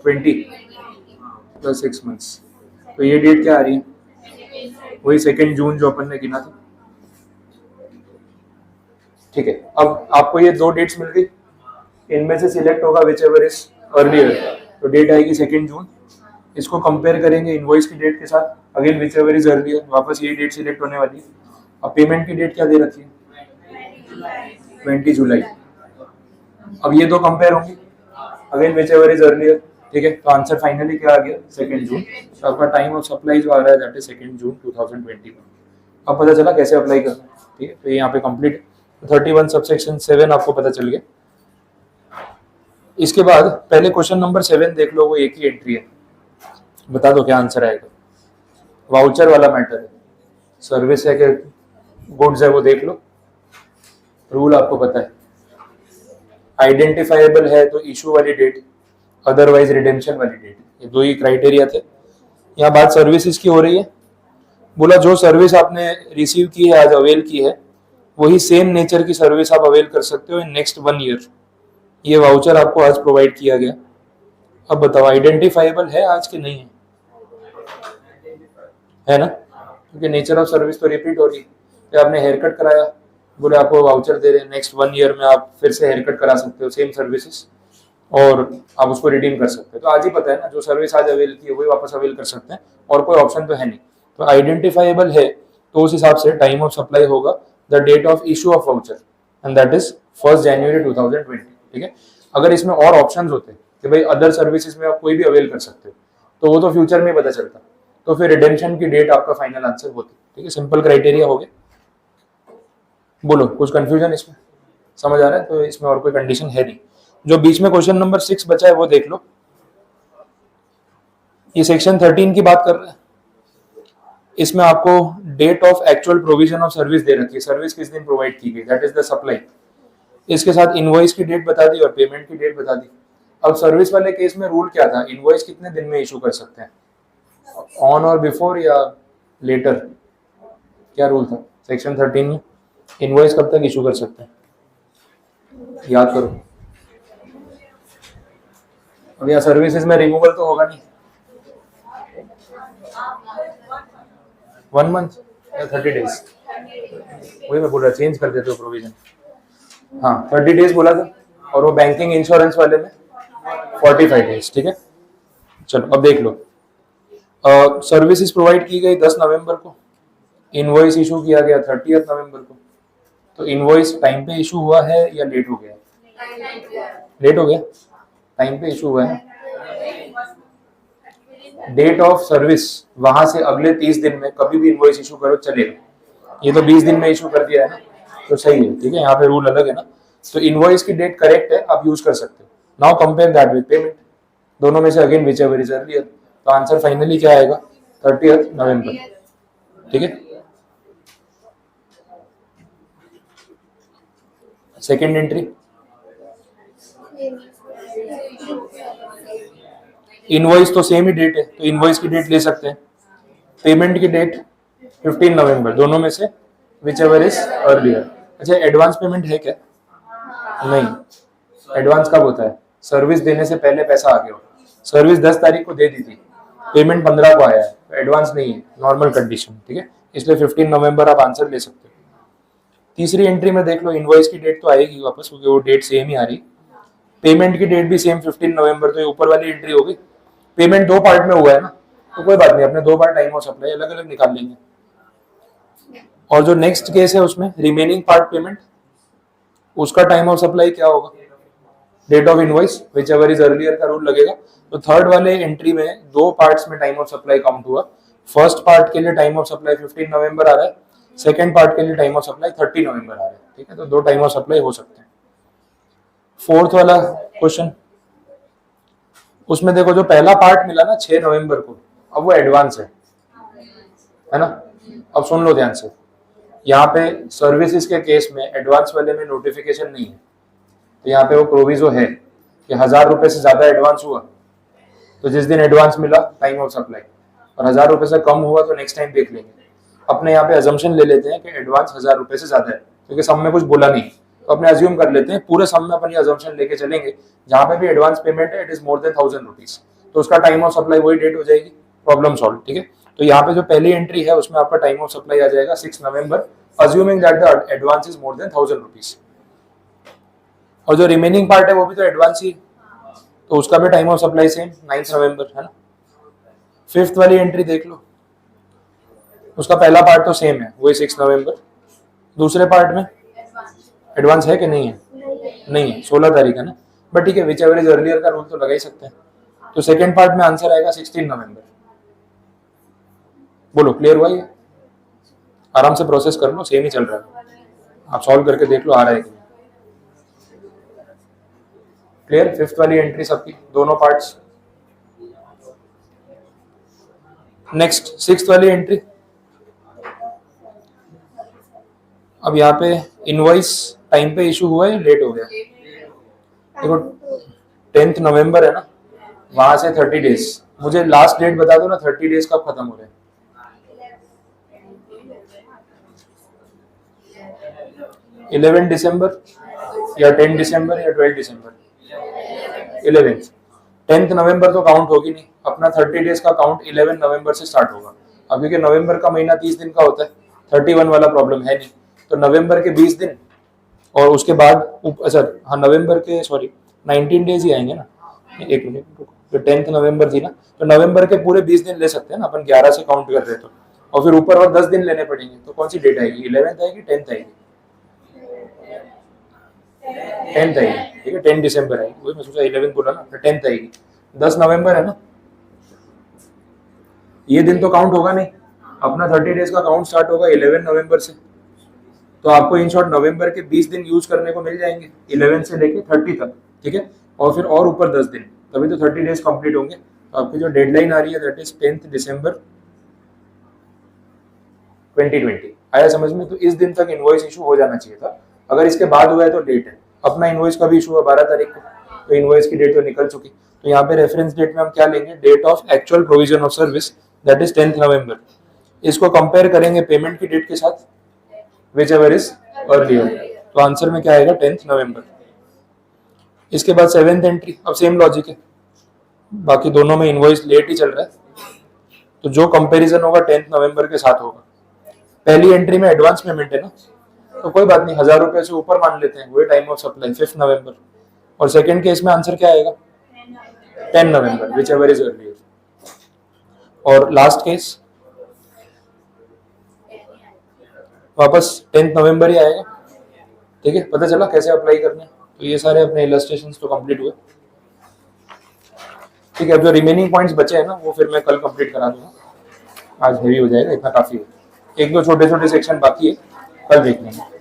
Twenty plus 6 months. तो ये डेट क्या आ रही है? वही 2 जून जो अपन ने गिना था। ठीक है, अब आपको ये 2 डेट्स मिल गई, इनमें से सिलेक्ट होगा विच एवर इज अर्लियर, तो डेट आएगी 2 जून। इसको कंपेयर करेंगे इनवॉइस की डेट के साथ, again whichever is earlier, वापस ये डेट सिलेक्ट होने वाली है। अब पेमेंट की डेट क्या दे रखी है? 20 जुलाई। अब ये 2 कंपेयर होंगे, again whichever is earlier. ठीक है, तो आंसर फाइनली क्या आ गया? 2 जून। तो आपका टाइम ऑफ सप्लाई जो आ रहा है दैट इज 2 जून 2021। अब पता चला कैसे अप्लाई करना है। ठीक है, तो ये यहाँ पे कंप्लीट 31 सबसेक्शन 7 आपको पता चल गया। इसके बाद पहले क्वेश्चन नंबर 7 देख लो, वो एक ही एंट्री है, बता दो क्या आंसर आएगा। वाउचर वाला मैटर है, सर्विस है कि गुड्स है वो देख लो, रूल आपको पता है। आइडेंटिफाइबल है तो इशू वाली डेट, अदरवाइज रिडेम्पशन वाली डेट, ये दो ही क्राइटेरिया थे। यहाँ बात सर्विसेज की हो रही है। बोला जो सर्विस आपने रिसीव की है आज, अवेल की है, वही सेम नेचर की सर्विस आप अवेल कर सकते हो इन नेक्स्ट 1 ईयर। ये वाउचर आपको आज प्रोवाइड किया गया। अब बताओ आइडेंटिफाइबल है आज के नहीं है ना, क्योंकि नेचर ऑफ सर्विस तो रिपीट हो रही है। तो आपने हेयर कट कराया, बोले आपको वाउचर दे रहे हैं, नेक्स्ट 1 ईयर में आप फिर से हेयर कट करा सकते हो सेम सर्विसेज, और आप उसको रिडीम कर सकते हो। तो आज ही पता है ना, जो सर्विस आज अवेल की है वही वापस अवेल कर सकते हैं, और कोई ऑप्शन तो है नहीं। तो आइडेंटिफाइबल है तो उस हिसाब से टाइम ऑफ सप्लाई होगा the date of issue of voucher, and that is 1 January 2020। ठीक है। अगर इसमें और ऑप्शंस होते कि भाई अदर सर्विसेज में आप कोई भी अवेल कर सकते हो, तो वो तो फ्यूचर में पता चलता, तो फिर रिडेम्पशन की डेट आपका फाइनल आंसर होती। ठीक है, सिंपल क्राइटेरिया हो गया। बोलो कुछ कंफ्यूजन इसमें, समझ आ रहा है? तो इसमें और कोई कंडीशन है नहीं। जो बीच में क्वेश्चन नंबर 6 बचा है वो देख लो। ये सेक्शन 13 की बात कर रहे हैं। इसमें आपको date of actual provision of service दे रखी है, सर्विस किस दिन प्रोवाइड की गई, दैट इज द सप्लाई। इसके साथ इनवॉइस की डेट बता दी और पेमेंट की डेट बता दी। अब सर्विस वाले केस में रूल क्या था, इनवॉइस कितने दिन में इशू कर सकते हैं, ऑन और बिफोर या लेटर, क्या रूल था सेक्शन 13 में? इनवॉइस कब तक इशू कर सकते हैं, याद करो। अब यहाँ सर्विसेज में रिमूवल तो होगा नहीं, 1 मंथ या 30 डेज, वही मैं बोल रहा, चेंज कर देते हो प्रोविजन। हाँ 30 डेज बोला था, और वो बैंकिंग इंश्योरेंस वाले में 45 डेज। ठीक है, चलो अब देख लो। सर्विसेज प्रोवाइड की गई 10 नवंबर को, इनवॉइस इशू किया गया 30 नवंबर को। तो इनवॉइस टाइम पे इशू हुआ है या लेट हो गया? लेट हो गया, टाइम पे इशू हुआ है। डेट ऑफ सर्विस वहां से अगले 30 दिन में कभी भी इनवॉइस इशू करो चलेगा। ये तो 20 दिन में इशू कर दिया है ना, तो सही है। ठीक है, यहाँ पे रूल अलग है ना, तो इनवॉइस की डेट करेक्ट है, आप यूज कर सकते हो। Now compare that with payment, दोनों में से again whichever is earlier, तो आंसर फाइनली क्या आएगा, 30 नवंबर। ठीक है, सेकेंड एंट्री, इनवॉइस तो सेम ही डेट है, तो इनवॉइस की डेट ले सकते हैं। पेमेंट की डेट 15 नवंबर, दोनों में से विच एवर इज अर्लियर। अच्छा, एडवांस पेमेंट है क्या? नहीं, एडवांस कब होता है, सर्विस देने से पहले पैसा आ गया हो। सर्विस 10 तारीख को दे दी थी, पेमेंट 15 को आया है, तो एडवांस नहीं है, नॉर्मल कंडीशन। ठीक है, इसलिए 15 नवंबर आप आंसर ले सकते हो। तीसरी एंट्री में देख लो, इनवॉइस की डेट तो आएगी वापस, क्योंकि वो डेट सेम ही आ रही। पेमेंट की डेट भी सेम 15 नवंबर, तो ये ऊपर वाली एंट्री हो गई। पेमेंट 2 पार्ट में हुआ है ना, तो कोई बात नहीं, अपने 2 बार टाइम ऑफ सप्लाई अलग अलग निकाल लेंगे। और जो नेक्स्ट केस है उसमें रिमेनिंग पार्ट पेमेंट, उसका टाइम ऑफ सप्लाई क्या होगा, date of invoice whichever is earlier का रूल लगेगा। तो थर्ड वाले एंट्री में 2 पार्ट्स में टाइम ऑफ सप्लाई काउंट हुआ। फर्स्ट पार्ट के लिए टाइम ऑफ सप्लाई 15 नवंबर आ रहा है, सेकेंड पार्ट के लिए टाइम ऑफ सप्लाई 30 नवंबर आ रहा है। ठीक है, तो 2 टाइम ऑफ सप्लाई हो सकते हैं। फोर्थ वाला क्वेश्चन, उसमें देखो जो पहला पार्ट मिला ना 6 नवंबर को, अब वो एडवांस है ना। अब सुन लो ध्यान से, यहाँ पे सर्विसेज के केस में एडवांस वाले में नोटिफिकेशन नहीं है, तो यहाँ पे वो प्रोविजो है कि 1000 रुपए से ज्यादा एडवांस हुआ तो जिस दिन एडवांस मिला टाइम ऑफ सप्लाई, और 1000 रुपए से कम हुआ तो नेक्स्ट टाइम देख लेंगे। अपने यहाँ पे अजम्पशन ले लेते हैं कि एडवांस 1000 रुपए से ज्यादा है, क्योंकि सम में कुछ बोला नहीं, तो अपने अज्यूम कर लेते हैं पूरे सम में अपनी अजम्पशन लेके चलेंगे, जहाँ पे भी एडवांस पेमेंट है it is more than 1000 rupees, तो उसका टाइम ऑफ सप्लाई वही डेट हो जाएगी, प्रॉब्लम सॉल्व। ठीक है, तो यहाँ पे जो पहली एंट्री है उसमें आपका टाइम ऑफ सप्लाई आ जाएगा 6 नवंबर, assuming that the advance is more than 1000 rupees. और जो रिमेनिंग पार्ट है वो भी तो एडवांस ही, तो उसका भी टाइम ऑफ सप्लाई सेम 9 नवंबर है ना। फिफ्थ वाली एंट्री देख लो, उसका पहला पार्ट तो सेम है, वही 6 नवंबर। दूसरे पार्ट में एडवांस है कि नहीं है? नहीं है, 16 तारीख है ना, बट ठीक है, विच एवर इज अर्लियर का रूल तो लगा ही सकते हैं। तो सेकेंड पार्ट में आंसर आएगा 16 नवंबर। बोलो क्लियर हुआ ये? आराम से प्रोसेस कर लो, सेम ही चल रहा है, आप सॉल्व करके देख लो आ रहा है कि नहीं। क्लियर, फिफ्थ वाली एंट्री सबकी, दोनों पार्ट्स। नेक्स्ट 6th वाली एंट्री, अब यहाँ पे इनवॉइस टाइम पे इशू हुआ है, लेट हो गया। देखो 10th नवंबर है ना, वहां से 30 डेज, मुझे लास्ट डेट बता दो ना, 30 डेज कब खत्म हो रहे हैं? 11 दिसंबर या 10 दिसंबर या 12 दिसंबर? 11th। 10th नवंबर तो काउंट होगी नहीं, अपना 30 डेज का काउंट 11 नवंबर से स्टार्ट होगा। अब क्योंकि नवंबर का महीना 30 दिन का होता है, 31 वाला प्रॉब्लम है नहीं, तो नवंबर के 20 दिन और उसके बाद सर हाँ नवंबर के सॉरी 19 डेज ही आएंगे ना। एक मिनट, तो 10th नवंबर थी ना, तो नवंबर के पूरे 20 दिन ले सकते हैं ना अपन, 11 से काउंट कर रहे तो, और फिर ऊपर और 10 दिन लेने पड़ेंगे, तो कौन सी डेट आएगी? 11th आएगी, 10th आएगी? 10th आएगी, ठीक है, 10 दिसंबर आएगी, वही मैं सोचा 11th बोला ना, फिर 10th आएगी। 10 नवंबर है ना, ये दिन तो काउंट होगा नहीं, अपना 30 डेज का काउंट स्टार्ट होगा 11 नवंबर से, तो आपको इन शॉर्ट नवंबर के 20 दिन यूज करने को मिल जाएंगे 11 से लेके 30 तक, ठीक है, और फिर और ऊपर 10 दिन, तभी तो 30 डेज कंप्लीट होंगे। तो आपकी जो डेडलाइन आ रही है दैट इज 10th दिसंबर 2020। आया समझ में? तो इस दिन तक इनवॉइस इशू हो जाना चाहिए था, अगर इसके बाद हुआ है तो लेट है। अपना इनवॉइस का भी इशू है 12 तारीख को, तो इनवॉइस की डेट तो निकल चुकी, तो यहाँ पे रेफरेंस डेट में हम क्या लेंगे? Date of actual provision of service, that is 10th November. इसको कंपेयर करेंगे पेमेंट की डेट के साथ, विच एवर इज अर्लियर, तो आंसर में क्या आएगा? 10th नवंबर। इसके बाद 7th एंट्री, अब सेम लॉजिक है, बाकी दोनों में इनवॉइस लेट ही चल रहा है, तो जो कंपैरिजन होगा 10th नवंबर के साथ होगा। पहली एंट्री में एडवांस पेमेंट है ना, तो कोई बात नहीं, 1000 रुपए से ऊपर मान लेते हैं, वही टाइम ऑफ सप्लाई 5th नवंबर। और सेकंड केस में आंसर क्या आएगा? 10 नवंबर, विच एवर इज अर्लियर। और लास्ट केस वापस 10th नवंबर ही आएगा, ठीक है। पता चला कैसे अप्लाई करना है? तो ये सारे अपने इलस्ट्रेशंस तो कंप्लीट हुए, ठीक है। अब जो रिमेनिंग पॉइंट्स बचे हैं ना, वो फिर मैं कल कंप्लीट करा दूंगा, आज हेवी हो जाएगा, इतना काफी है। एक दो छोटे छोटे सेक्शन बाकी है, कल देख लेंगे।